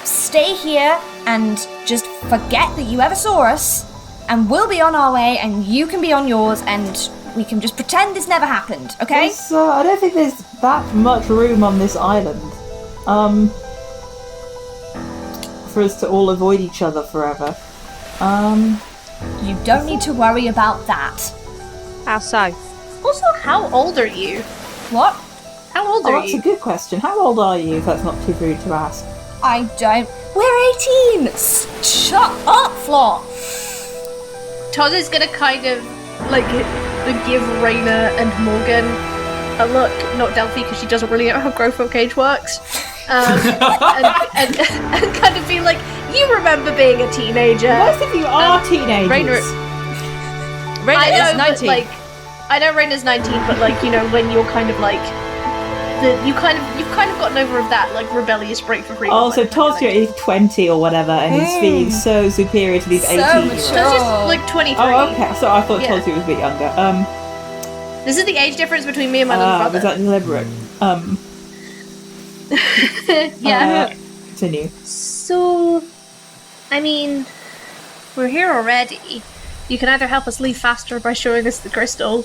stay here and just forget that you ever saw us, and we'll be on our way, and you can be on yours, and we can just pretend this never happened, okay? I don't think there's that much room on this island for us to all avoid each other forever. You don't need to worry about that. How so? Also, how old are you? What? How old Oh, are that's you? a good question. How old are you, if that's not too rude to ask? I don't... We're 18! Shut up, Flaw! Toz is gonna kind of, like, give Raina and Morgan a look, not Delphi, because she doesn't really know how growth cage works. And kind of be like, you remember being a teenager. Most of you are teenagers. Raina I know, is 19. but, like, I know Raina's 19, but, like, you know, when you're kind of like, you've kind of gotten over of that, like, rebellious break for freedom. Oh, so Tozia is 20 or whatever, and he's feeling so superior to these 18-year-olds. Toz is like 23. Oh, okay. So I thought Yeah. Tozia was a bit younger. This is the age difference between me and my little Was brother. that deliberate? Yeah. Continue. So, I mean, we're here already. You can either help us leave faster by showing us the crystal,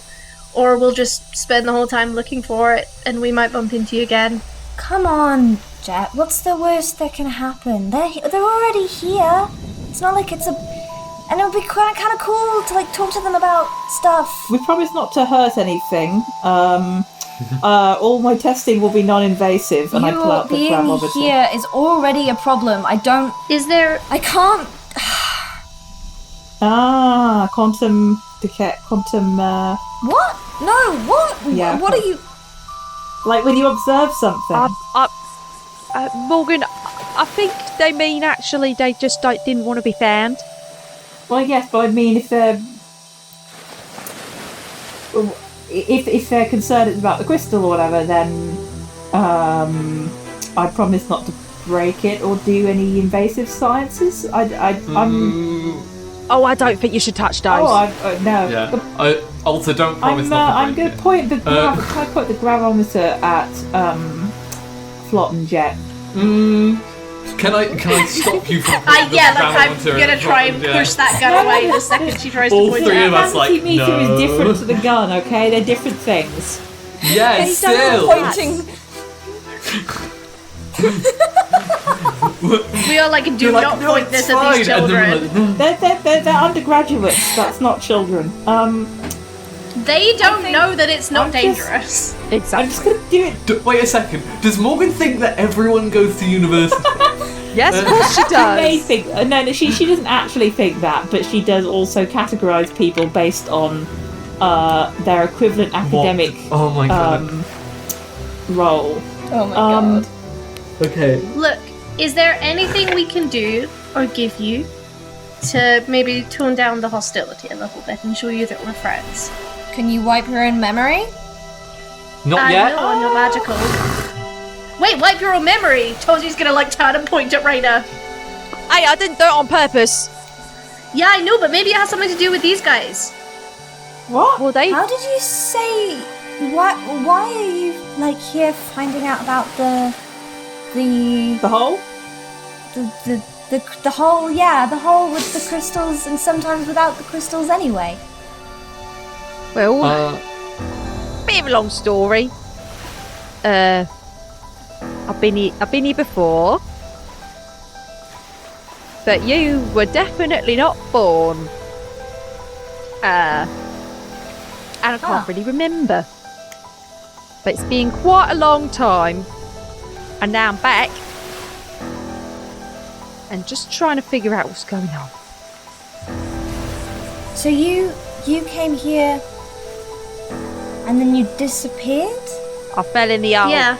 or we'll just spend the whole time looking for it, and we might bump into you again. Come on, Jet. What's the worst that can happen? They're already here. It's not like it's a... And it would be kind of cool to, like, talk to them about stuff. We promise not to hurt anything. All my testing will be non-invasive, and I pull You out the being gram, obviously. here is already a problem. I can't... Quantum decay, quantum, What? No, what? Yeah. What are you... Like when you observe something. Morgan, I think they mean actually they just didn't want to be found. Well, yes, but I mean, if they're concerned about the crystal or whatever, then I promise not to break it or do any invasive sciences. Oh, I don't think you should touch those. No. Yeah. I also don't promise not to I'm going to point the gravimeter at Flot and Jet. Can I stop you from? I'm gonna try and push that gun away the second she tries to All point three it of at us like meter no. is different to the gun, okay? They're different things. Yeah, still. Pointing... We are like, do not point this at these children. They're undergraduates. That's not children. They don't know that it's not dangerous. I'm just gonna do it. Wait a second. Does Morgan think that everyone goes to university? Yes, of course she She may does. think no, she doesn't actually think that, but she does also categorize people based on their equivalent academic Oh my god. role. Oh my god. Okay. Look, is there anything we can do or give you to maybe tone down the hostility a little bit and show you that we're friends? Can you wipe your own memory? Not yet. No, you're magical. Wait, wipe your own memory! Tosi's gonna like turn and point at Raina. Hey, I didn't do it on purpose. Yeah, I know, but maybe it has something to do with these guys. What? Well, they. How did you say... Why are you, like, here finding out about the hole? the hole, yeah, the hole with the crystals and sometimes without the crystals anyway? Well, bit of a long story. I've been here before, but you were definitely not born. And I can't really remember. But it's been quite a long time, and now I'm back, and just trying to figure out what's going on. So you came here and then you disappeared? I fell in the hole. Yeah.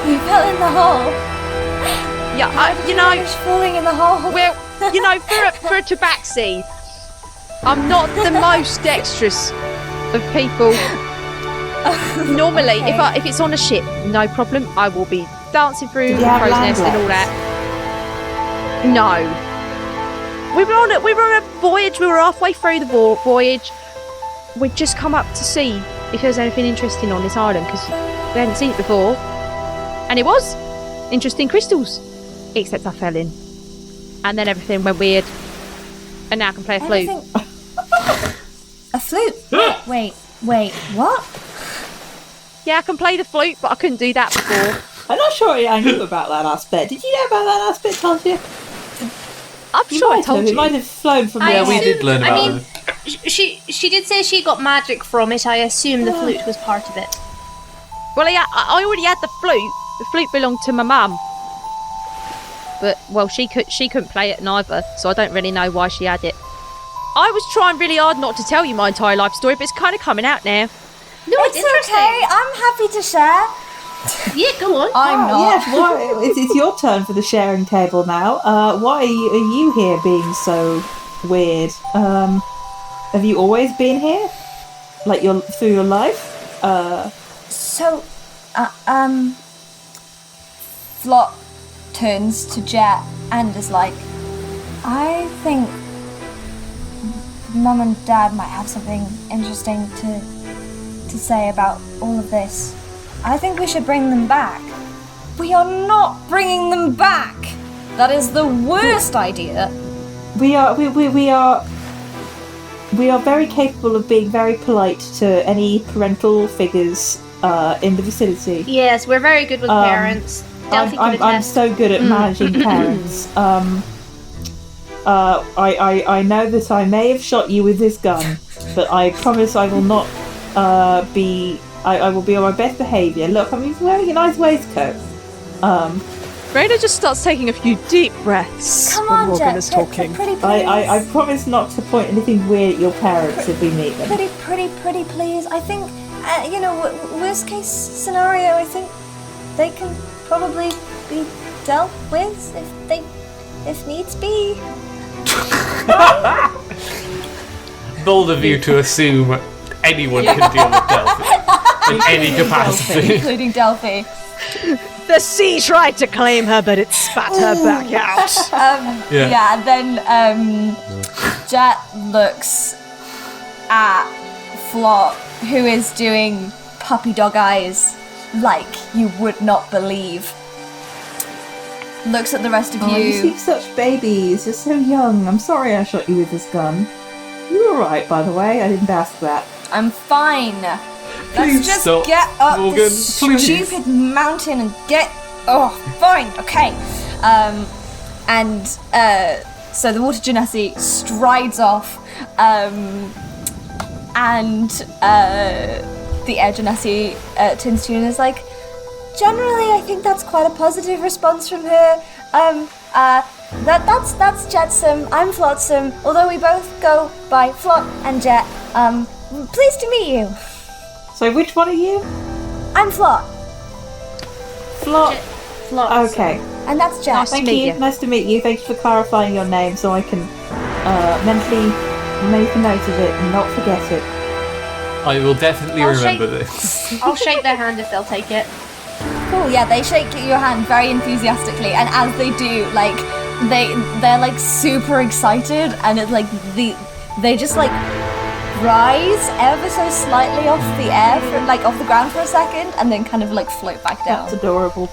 You fell in the hole. Yeah, You managed falling in the hole. well, for a tabaxi, I'm not the most dexterous of people. Normally, Okay. if it's on a ship, no problem. I will be dancing through Did the you have crow's land nest and all legs? that. No, we were on a voyage. We were halfway through the voyage. We'd just come up to see if there was anything interesting on this island because we hadn't seen it before, and it was interesting crystals. Except I fell in, and then everything went weird, and now I can play a flute. Everything... A flute? Wait, what? Yeah, I can play the flute, but I couldn't do that before. I'm not sure I knew about that aspect. Did you know about that aspect, Talia? I'm sure I told It you. might have flown from Yeah, the we head. did learn about it. She did say she got magic from it. I assume the flute was part of it. Well, I already had the flute. The flute belonged to my mum. But, well, she couldn't play it neither, so I don't really know why she had it. I was trying really hard not to tell you my entire life story, but it's kind of coming out now. No, it's interesting. okay. I'm happy to share. Yeah, go on. I'm not. Yes, it's your turn for the sharing table now. Why are you here being so weird? Have you always been here? Like through your life? So, Flot turns to Jet and is like, I think Mum and Dad might have something interesting to say about all of this. I think we should bring them back. We are not bringing them back. That is the worst idea. We are very capable of being very polite to any parental figures in the vicinity. Yes, we're very good with parents. Delphi can I'm attest. so good at managing parents. I know that I may have shot you with this gun, but I promise I will not be. I will be on my best behaviour. Look, I'm wearing a nice waistcoat. Raina just starts taking a few deep breaths Come when on, Morgan Jet. is talking. Pretty, please. I promise not to point anything weird at your parents if we meet them. Pretty, please. I think, worst case scenario, I think they can probably be dealt with if needs be. Bold of you to assume anyone can deal with Delphi in any capacity. Including Delphi. The sea tried to claim her, but it spat her back out. Then Jet looks at Flop, who is doing puppy dog eyes like you would not believe. Looks at the rest of You seem such babies. You're so young. I'm sorry I shot you with this gun. You were right, by the way. I didn't ask that. I'm fine. Please Let's just stop, get up Morgan, this please. stupid mountain and get... Oh, fine, okay. So the water genasi strides off, and the air genasi turns to you and is like, generally, I think that's quite a positive response from her. That's Jetsam. I'm Flotsam. Although we both go by Flot and Jet. Pleased to meet you. So which one are you? I'm Flot, Flot. Flop. Okay. and that's Jet. Nice to Thank meet you. you. Nice to meet you. Thank you for clarifying your name so I can mentally make a note of it and not forget it. I will definitely I'll remember shake- this. I'll shake their hand if they'll take it. Cool. Yeah, they shake your hand very enthusiastically, and as they do, like they're like super excited, and it's like they just like rise ever so slightly off the air, off the ground for a second, and then kind of like float back down. That's adorable.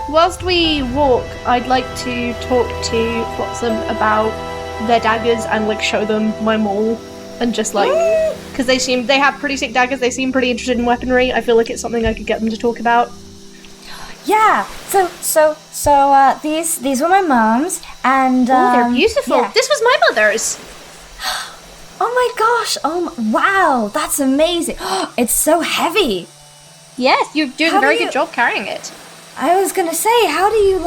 Whilst we walk, I'd like to talk to Flotsam about their daggers and like show them my maul and just like because they have pretty sick daggers. They seem pretty interested in weaponry. I feel like it's something I could get them to talk about. Yeah. So these were my mom's, and Oh, they're beautiful. yeah. This was my mother's. Oh my gosh! Wow, that's amazing. It's so heavy. Yes, you're doing How a do very you- good job carrying it. I was gonna say, how do you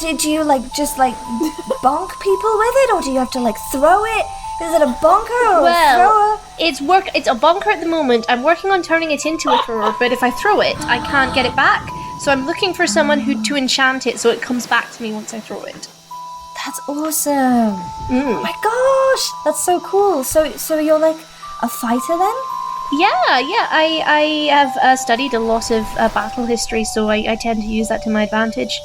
did you just bonk people with it, or do you have to throw it? Is it a bonker or a Well, thrower? it's a bunker at the moment. I'm working on turning it into a thrower, but if I throw it, I can't get it back. So I'm looking for someone to enchant it so it comes back to me once I throw it. That's awesome. Oh my gosh, that's so cool. So you're like a fighter then? Yeah, I have studied a lot of battle history, so I tend to use that to my advantage.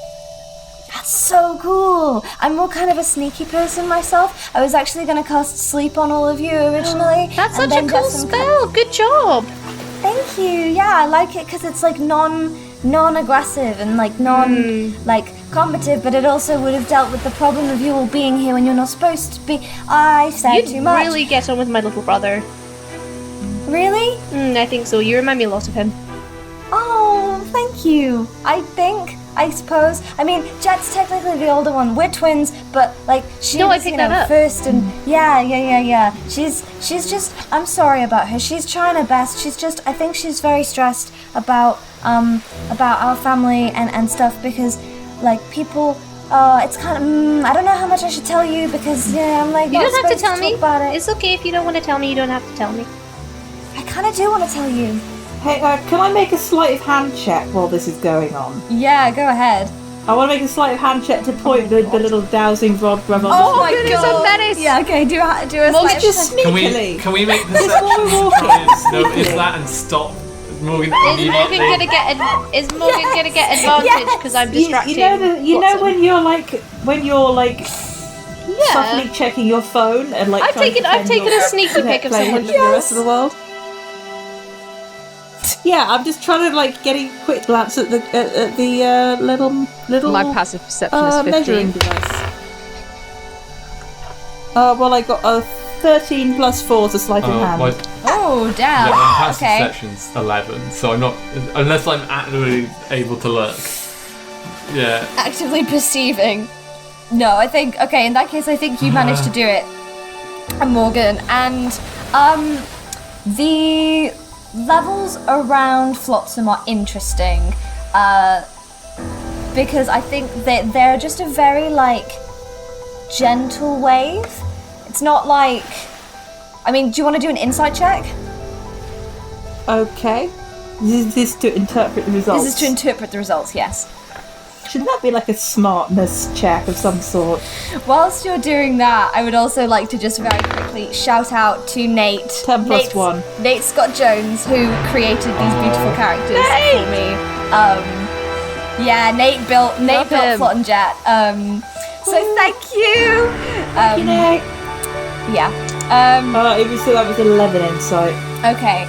That's so cool. I'm more kind of a sneaky person myself. I was actually going to cast sleep on all of you originally. That's and such a then cool get some spell. Good job. Thank you. Yeah, I like it because it's non-aggressive and combative, but it also would have dealt with the problem of you all being here when you're not supposed to be. I said You'd too much. really get on with my little brother. Really? I think so. You remind me a lot of him. Oh, thank you. I suppose. I mean, Jet's technically the older one. We're twins, but she No, I was, picked that up. first, and yeah. She's just. I'm sorry about her. She's trying her best. I think she's very stressed about our family and stuff because people. It's kind of. I don't know how much I should tell you because I'm You not don't have to supposed tell me. talk about it. It's okay if you don't want to tell me. You don't have to tell me. I kind of do want to tell you. Hey, can I make a sleight of hand check while this is going on? Yeah, go ahead. I want to make a sleight of hand check to point the little dowsing rod revolver. Oh my goodness, god! a menace. Yeah, okay. Do a Well, sleight of just hand. sneakily. Can we make Just while we're perception walking. try and notice that and stop Morgan Is Morgan immediately? gonna get advantage because I'm distracting? You know when you're Yeah. subtly checking your phone and I've trying to taken a pretend sneaky you're pick of playing someone. with the rest of the world. Yeah, I'm just trying to getting a quick glance at the little My passive perception is 15. measuring device. Well, I got a 13 plus 4 to sleight of hand. Oh, damn. Yeah, my passive Okay. perception's 11, so I'm not unless I'm actually able to look. Yeah. Actively perceiving. No, I think. Okay, in that case, I think you managed to do it, Morgan. And the levels around Flotsam are interesting because I think that they're just a very, like, gentle wave. It's not like... I mean, do you want to do an insight check? Okay. This is to interpret the results. This is to interpret the results, yes. Shouldn't that be like a smartness check of some sort? Whilst you're doing that, I would also like to just very quickly shout out to Nate. 10 plus 1. Nate Scott Jones, who created these beautiful characters for me. Nate built Plot and Jet. So thank you. Thank you, Nate. Yeah. That was 11 insight. Okay.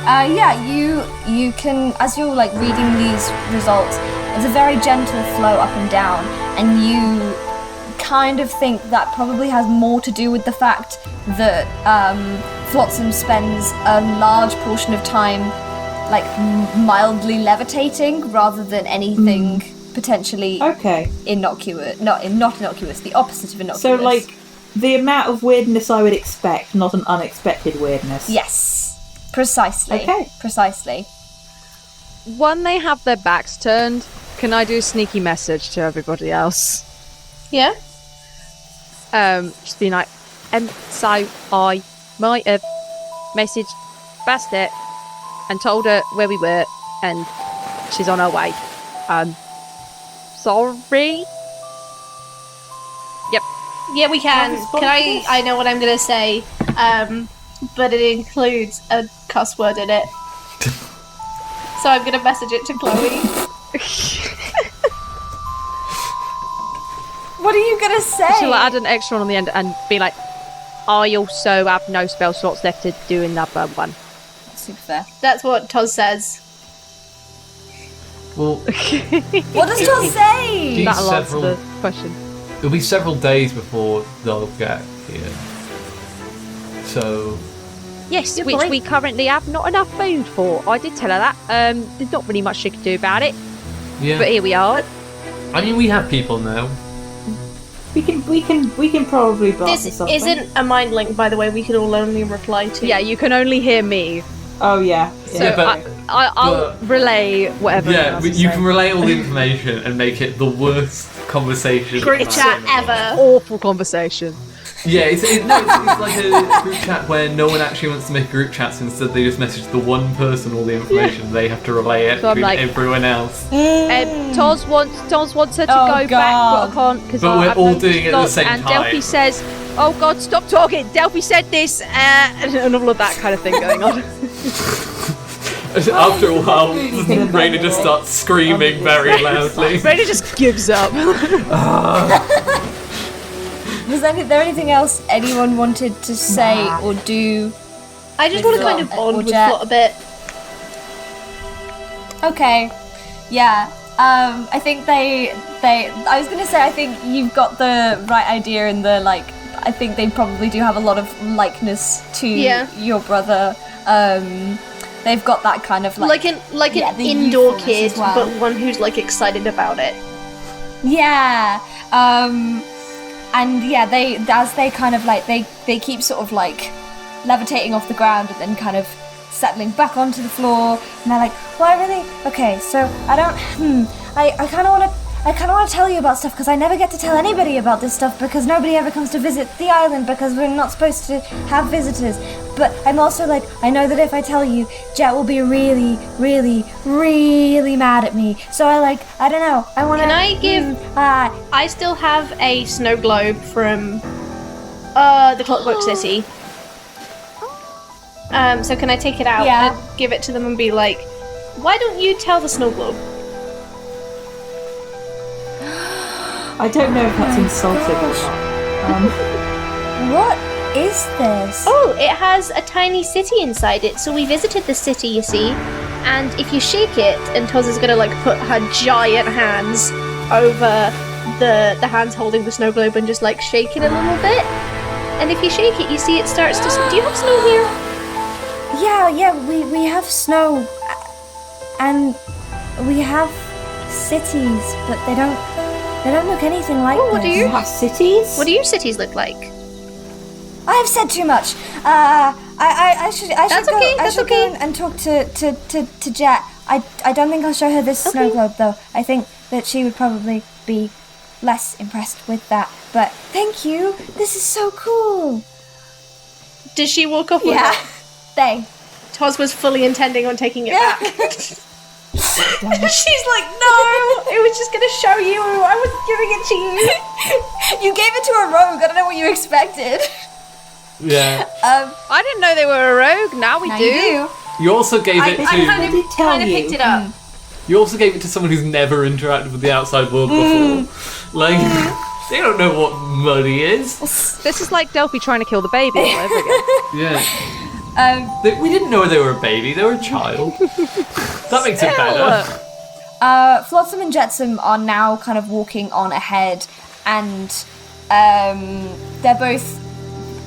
You can, as you're like reading these results, it's a very gentle flow up and down, and you kind of think that probably has more to do with the fact that Flotsam spends a large portion of time like mildly levitating rather than anything potentially innocuous. Not innocuous, the opposite of innocuous. So like the amount of weirdness I would expect, not an unexpected weirdness. Yes, precisely. Okay. Precisely. When they have their backs turned, can I do a sneaky message to everybody else? Yeah? Just being like, so I might have messaged Bastet and told her where we were, and she's on her way. Sorry? Yep. Yeah, we can. I know what I'm going to say, but it includes a cuss word in it. So I'm going to message it to Chloe. What are you going to say? She'll add an extra one on the end and be like, I also have no spell slots left to do another one. That's super fair. That's what Toz says. Well, what does Toz say? That'll answer the question. It'll be several days before they'll get here. So... Yes, which we currently have not enough food for. I did tell her that. There's not really much she can do about it. Yeah. But here we are. I mean, we have people now. We can probably blast This something. isn't a mind link, by the way. We can all only reply to. Yeah, you can only hear me. Oh yeah. So Yeah, but- I'll relay whatever. Yeah, but you can relay all the information and make it the worst conversation. Group chat ever. Awful conversation. Yeah, it's like a group chat where no one actually wants to make group chats. Instead, they just message the one person all the information. They have to relay it So I'm to like- everyone else. Toz wants her to go back, but I can't because But we're all doing it at the same and time. Delphi says, "Oh God, stop talking." Delphi said this, and all of that kind of thing going on. After a while, Raina just starts screaming very loudly. Raina just gives up. Was there anything else anyone wanted to say or do? I just want to kind of bond with Jet. Plot a bit. Okay. Yeah. I think I was gonna say I think you've got the right idea in the like. I think they probably do have a lot of likeness to your brother. They've got that kind of like an the indoor youthfulness kid, as well. but one who's like excited about it. Yeah. And yeah, they kind of like they keep sort of like levitating off the ground and then kind of settling back onto the floor, and they're like, okay, so I kind of want to tell you about stuff because I never get to tell anybody about this stuff because nobody ever comes to visit the island because we're not supposed to have visitors. But I'm also like, I know that if I tell you, Jet will be really, really, really mad at me. So I don't know. I want to. Can I give? I still have a snow globe from the Clockwork City. So can I take it out and give it to them and be like, why don't you tell the snow globe? I don't know if that's insulting or not. What is this? Oh, it has a tiny city inside it. So we visited the city, you see, and if you shake it, and Toz is gonna like put her giant hands over the hands holding the snow globe and just like shake it a little bit. And if you shake it, you see it starts to. Do you have snow here? Yeah, we have snow, and we have cities, but they don't look anything like what this. do you have cities? What do your cities look like? I have said too much. I should That's okay. go and talk to Jet. I don't think I'll show her this snow globe though. I think that she would probably be less impressed with that. But thank you. This is so cool. Did she walk off with Yeah. it? They. Toz was fully intending on taking it back. She's like, no, it was just going to show you. I was giving it to you. You gave it to a rogue. I don't know what you expected. Yeah. I didn't know they were a rogue. Now we Now do. you do. You also gave it I to. kind of picked it up. You also gave it to someone who's never interacted with the outside world before. Like, they don't know what money is. This is like Delphi trying to kill the baby all over again. Yeah. We didn't know they were a baby. They were a child. That makes it better. Flotsam and Jetsam are now kind of walking on ahead, and they're both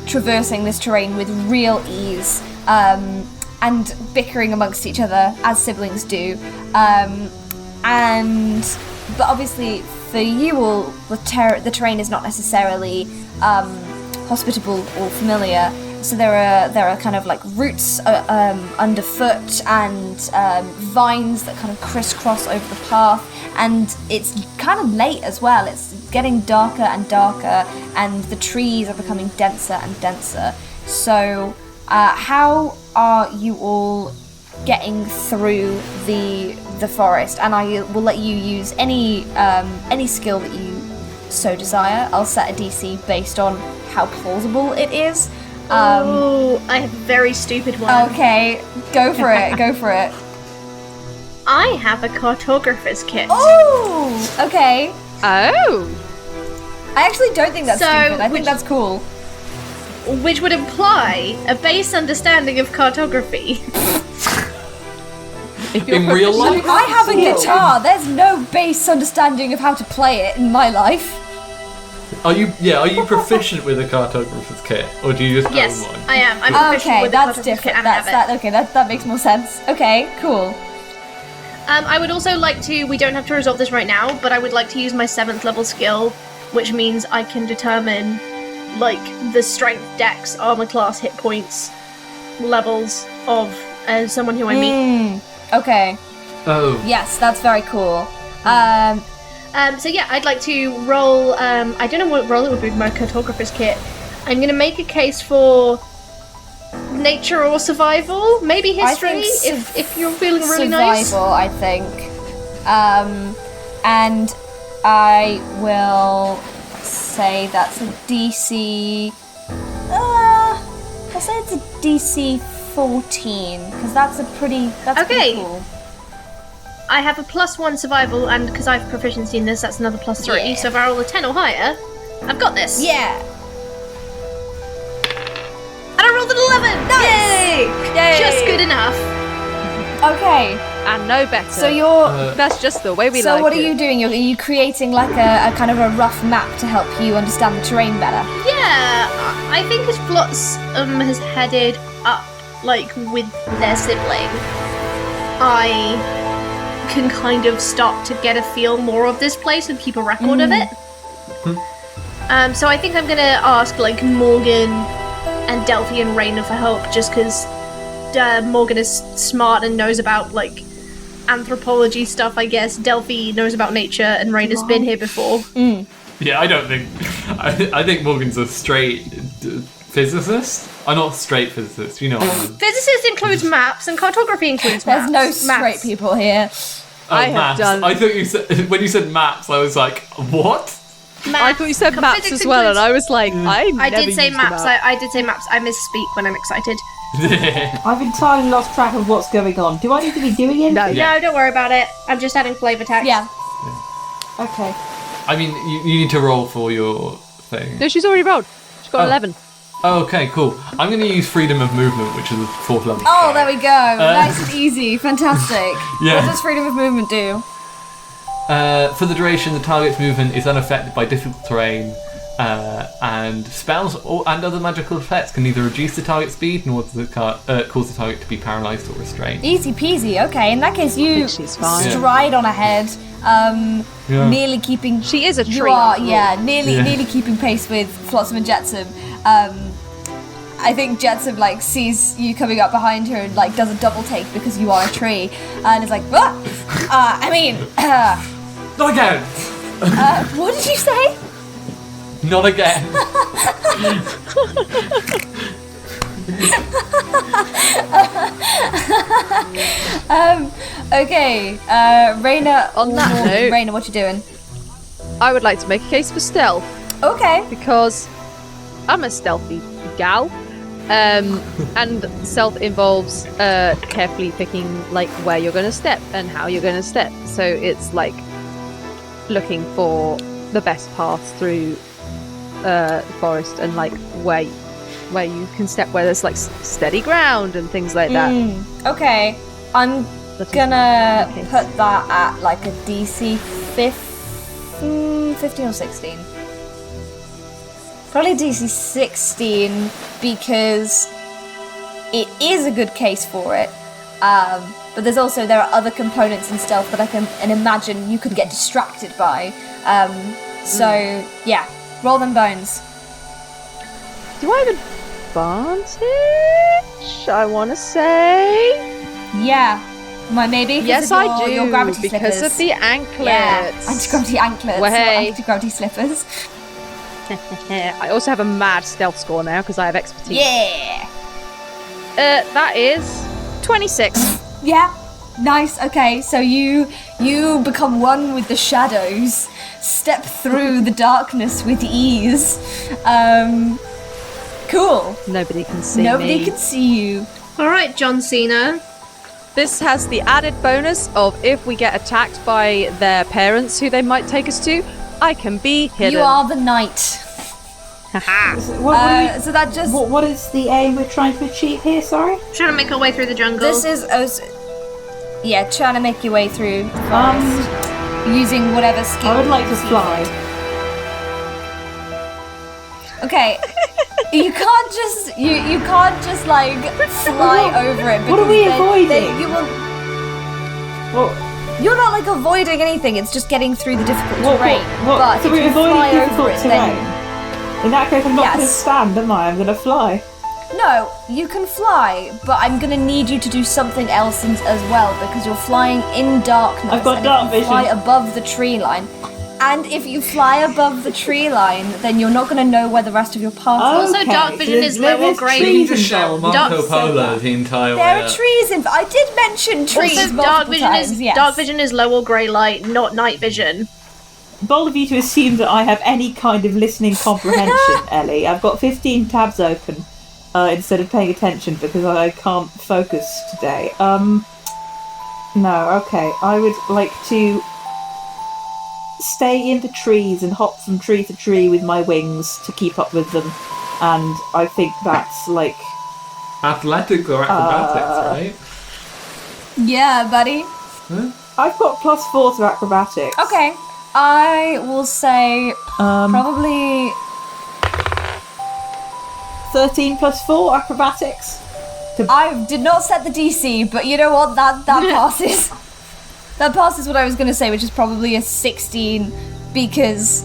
traversing this terrain with real ease, and bickering amongst each other as siblings do. But obviously for you all, the terrain is not necessarily hospitable or familiar. So there are kind of like roots underfoot and vines that kind of crisscross over the path, and it's kind of late as well. It's getting darker and darker, and the trees are becoming denser and denser. So how are you all getting through the forest? And I will let you use any skill that you so desire. I'll set a DC based on how plausible it is. I have a very stupid one. Okay, go for it. Go for it. I have a cartographer's kit. Oh, okay. Oh. I actually don't think that's So, stupid. I think which- that's cool. Which would imply a base understanding of cartography. In real life? I have a guitar. There's no base understanding of how to play it in my life. Are you proficient with a cartographer's kit, or do you just Yes, own one? I am. I'm proficient Okay, with the that's cartographer's different. kit and That's have it. that. Okay, that makes more sense. Okay, cool. I would also like to, we don't have to resolve this right now, but I would like to use my 7th level skill, which means I can determine, like, the strength, dex, armor class, hit points, levels of someone who I meet. Okay. Oh. Yes, that's very cool. So yeah, I'd like to roll, I don't know what roll it would be with my cartographer's kit. I'm going to make a case for nature or survival, maybe history, think if you're feeling really survival, I think. And I will say that's a DC. I'll say it's a DC 14 because that's pretty Okay. cool. I have a +1 survival, and because I have proficiency in this, that's another +3. Yeah. So if I roll a 10 or higher, I've got this. Yeah. And I rolled an 11! Yay! Yay. Just good enough. Okay. And no better. So you're. That's just the way we So like what it. are you doing? Are you creating like a kind of a rough map to help you understand the terrain better? Yeah, I think as Flotsam has headed up, like, with their sibling, I can kind of start to get a feel more of this place and keep a record of it. So I think I'm gonna ask, like, Morgan and Delphi and Raina for help, just because Morgan is smart and knows about, like, anthropology stuff, I guess. Delphi knows about nature, and Raina's been here before. Yeah, I don't think. I think Morgan's a straight physicist. I'm not a straight physicist, you know what I mean. Physicist includes maps, and cartography includes There's maps. no straight Maps. people here. I have maps. done- I thought you said when you said maps, I was like, what? I thought you said maps Physics as well, and includes- I was like, I did say used a maps. map. I did say maps. I misspeak when I'm excited. I've entirely lost track of what's going on. Do I need to be doing anything? No. Yeah. No, don't worry about it. I'm just adding flavor text. Yeah. Okay. I mean, you need to roll for your thing. No, she's already rolled. She's got Oh. 11. Oh, okay, cool. I'm going to use freedom of movement, which is the 4th level. Oh, there we go. Nice and easy. Fantastic. Yeah. What does freedom of movement do? For the duration, the target's movement is unaffected by difficult terrain, and spells and other magical effects can neither reduce the target speed nor cause the target to be paralysed or restrained. Easy peasy. Okay, in that case, you think she's fine. stride on ahead, Yeah. nearly keeping. She is a You tree. are, after all. yeah, nearly Yeah. keeping pace with Flotsam and Jetsam. I think Jetsam like sees you coming up behind her and like does a double take because you are a tree, and is like, ah! Not again! What did you say? Not again! Okay, Raina. On that note- Raina, what you doing? I would like to make a case for stealth Okay. because I'm a stealthy gal. And stealth involves carefully picking like where you're going to step and how you're going to step. So it's like looking for the best path through the forest and like where you can step where there's like steady ground and things like that. Okay, I'm That is gonna the case. put that at like a DC 15 or 16. Probably DC 16 because it is a good case for it. But there are other components in stealth that I can imagine you could get distracted by. Yeah, roll them bones. Do I have advantage? I want to say Yeah, maybe. yes, Because of I do your gravity because slippers. of the anklets. Yeah, anti-gravity anklets, Way. not anti-gravity slippers. I also have a mad stealth score now because I have expertise. Yeah. That is 26. Yeah. Nice. Okay, so you become one with the shadows, step through the darkness with ease. Cool. Nobody can see Nobody me. can see you. All right, John Cena. This has the added bonus of if we get attacked by their parents who they might take us to, I can be hidden. You are the knight. Haha. So that just What is the aim we're trying to achieve here? Sorry. Trying to make our way through the jungle. this is trying to make your way through the forest using whatever skill. I would like to you fly. Okay. You can't just like fly over it. What are because we then avoiding? you will. What? You're not like avoiding anything. It's just getting through the difficult terrain. What? But So if we're you avoiding fly over difficult it, terrain. then In that case, I'm not going to Yes. stand, am I? I'm going to fly. no, you can fly. But I'm gonna need you to do something else as well because you're flying in darkness. I've got and dark if you fly vision. above the tree line. And if you fly above the tree line, then you're not going to know where the rest of your path is. Also, Okay, dark so vision there's- is lower there's grade. You trees can just shout involved. Marco Dark- Polo the entire way There are up. trees in. I did mention trees Also, multiple times. Yes. dark vision is lower grey light, not night vision. Bold of you to assume that I have any kind of listening comprehension, Ellie. I've got 15 tabs open instead of paying attention because I can't focus today. No, okay. I would like to stay in the trees and hop from tree to tree with my wings to keep up with them. And I think that's like... Athletics or acrobatics, right? Yeah, buddy. I've got +4 to acrobatics. Okay. I will say probably 13 +4 acrobatics. I did not set the DC, but you know what? That passes. That passes what I was going to say, which is probably a 16 because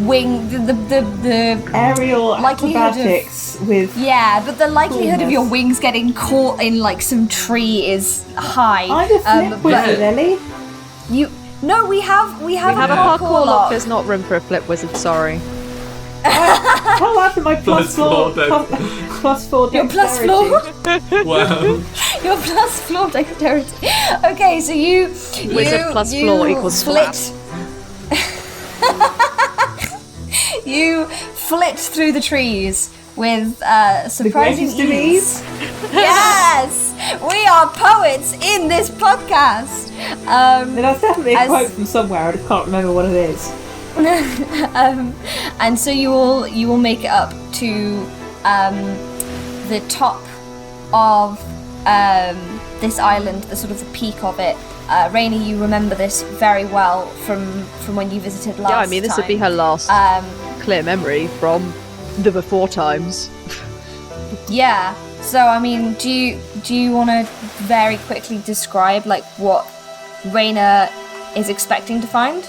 the Aerial likelihood of- acrobatics with... yeah, but the likelihood of Coolness. your wings getting caught in like some tree is high. I'm a flip wizard, Ellie. We have We have a parkour parkour lock. lock. There's not room for a flip wizard, sorry. How after my Plus +4 4 +4 Your plus dexterity. Wow. Your plus floor dexterity. Okay, so you Wizard plus floor equals flit. You flit through the trees with surprising greatest of ease. Yes, we are poets in this podcast. That's definitely a As- quote from somewhere. I just can't remember what it is. And so you will make it up to the top of this island, the sort of the peak of it. Raina, you remember this very well from when you visited last Yeah, I mean, this would be her last clear memory from the before times. Yeah. So I mean, do you want to very quickly describe like what Raina is expecting to find?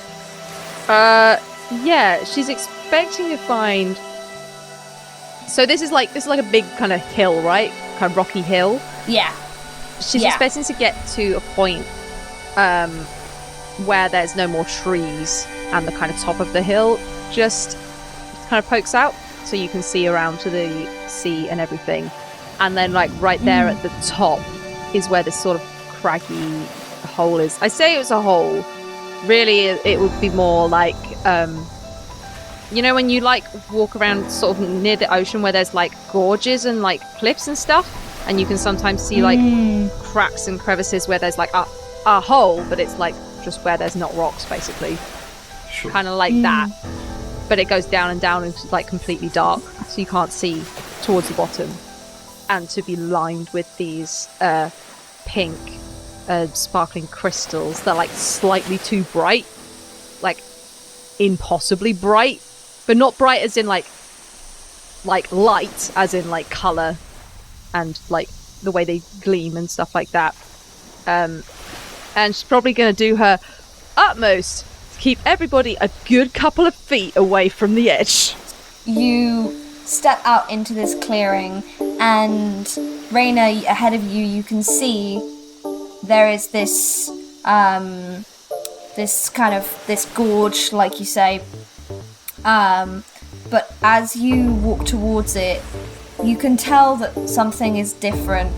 Yeah, she's expecting to find. So this is like a big kind of hill, right? Kind of rocky hill. Yeah. She's Yeah. expecting to get to a point where there's no more trees and the kind of top of the hill just kind of pokes out, so you can see around to the sea and everything. And then like right there at the top is where this sort of craggy hole is. I say it was a hole. Really, it would be more like, you know, when you like walk around sort of near the ocean where there's like gorges and like cliffs and stuff, and you can sometimes see like cracks and crevices where there's like a hole, but it's like just where there's not rocks, basically. Sure. Kind of like that. But it goes down and down and it's like completely dark, so you can't see towards the bottom. And to be lined with these pink sparkling crystals that are like slightly too bright, like impossibly bright, but not bright as in like light, as in like colour and like the way they gleam and stuff like that. And she's probably going to do her utmost to keep everybody a good couple of feet away from the edge. You step out into this clearing, and Raina, ahead of you, you can see there is this this gorge, like you say. But as you walk towards it, you can tell that something is different,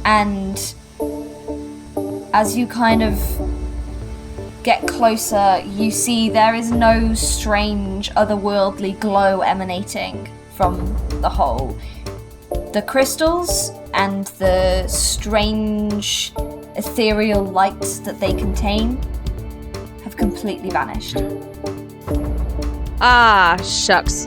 and as you kind of get closer, you see there is no strange, otherworldly glow emanating from the hole. The crystals and the strange ethereal light that they contain have completely vanished. Ah, shucks.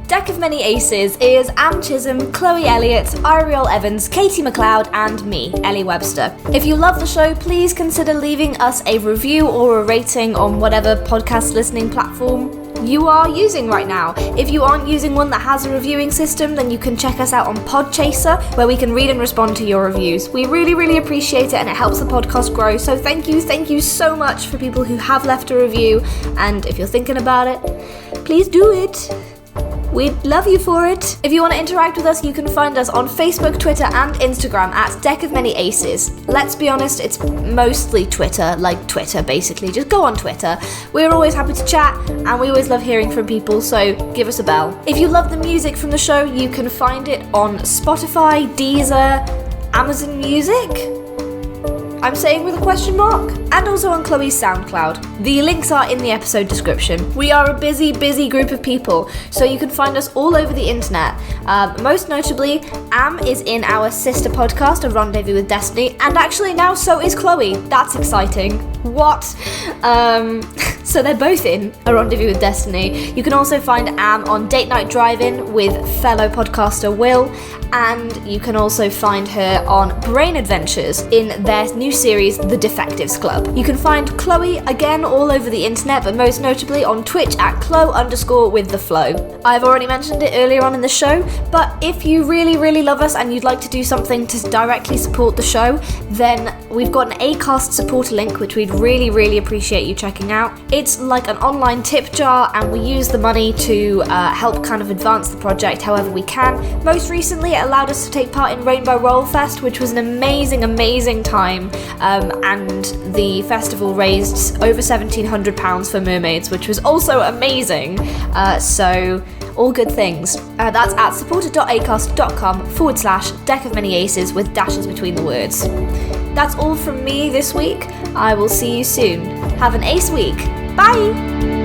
Deck of Many Aces is Am Chisholm, Chloe Elliott, Eiriol Evans, Katie McLeod, and me, Ellie Webster. If you love the show, please consider leaving us a review or a rating on whatever podcast listening platform you are using right now. If you aren't using one that has a reviewing system, then you can check us out on Podchaser, where we can read and respond to your reviews. We really, really appreciate it, and it helps the podcast grow. So thank you so much for people who have left a review. And if you're thinking about it, please do it. We'd love you for it. If you want to interact with us, you can find us on Facebook, Twitter, and Instagram at Deck of Many Aces. Let's be honest, it's mostly Twitter, like Twitter basically. Just go on Twitter. We're always happy to chat, and we always love hearing from people, so give us a bell. If you love the music from the show, you can find it on Spotify, Deezer, Amazon Music, I'm saying with a question mark, and also on Chloe's SoundCloud. The links are in the episode description. We are a busy group of people, so you can find us all over the internet. Most notably, Am is in our sister podcast, A Rendezvous with Destiny, and actually now so is Chloe. That's exciting. What? So they're both in A Rendezvous with Destiny. You can also find Am on Date Night Drive-In with fellow podcaster Will, and you can also find her on Brain Adventures in their new series, The Defectives Club. You can find Chloe again all over the internet, but most notably on Twitch at Chloe_with_the_flow. I've already mentioned it earlier on in the show, but if you really love us and you'd like to do something to directly support the show, then we've got an Acast supporter link, which we'd really appreciate you checking out. It's like an online tip jar, and we use the money to help kind of advance the project however we can. Most recently, it allowed us to take part in Rainbow Roll Fest, which was an amazing time, and the festival raised over £1,700 for mermaids, which was also amazing. So all good things. That's at supporter.acast.com/Deck of Many Aces with dashes between the words. That's all from me this week. I will see you soon. Have an ace week. Bye!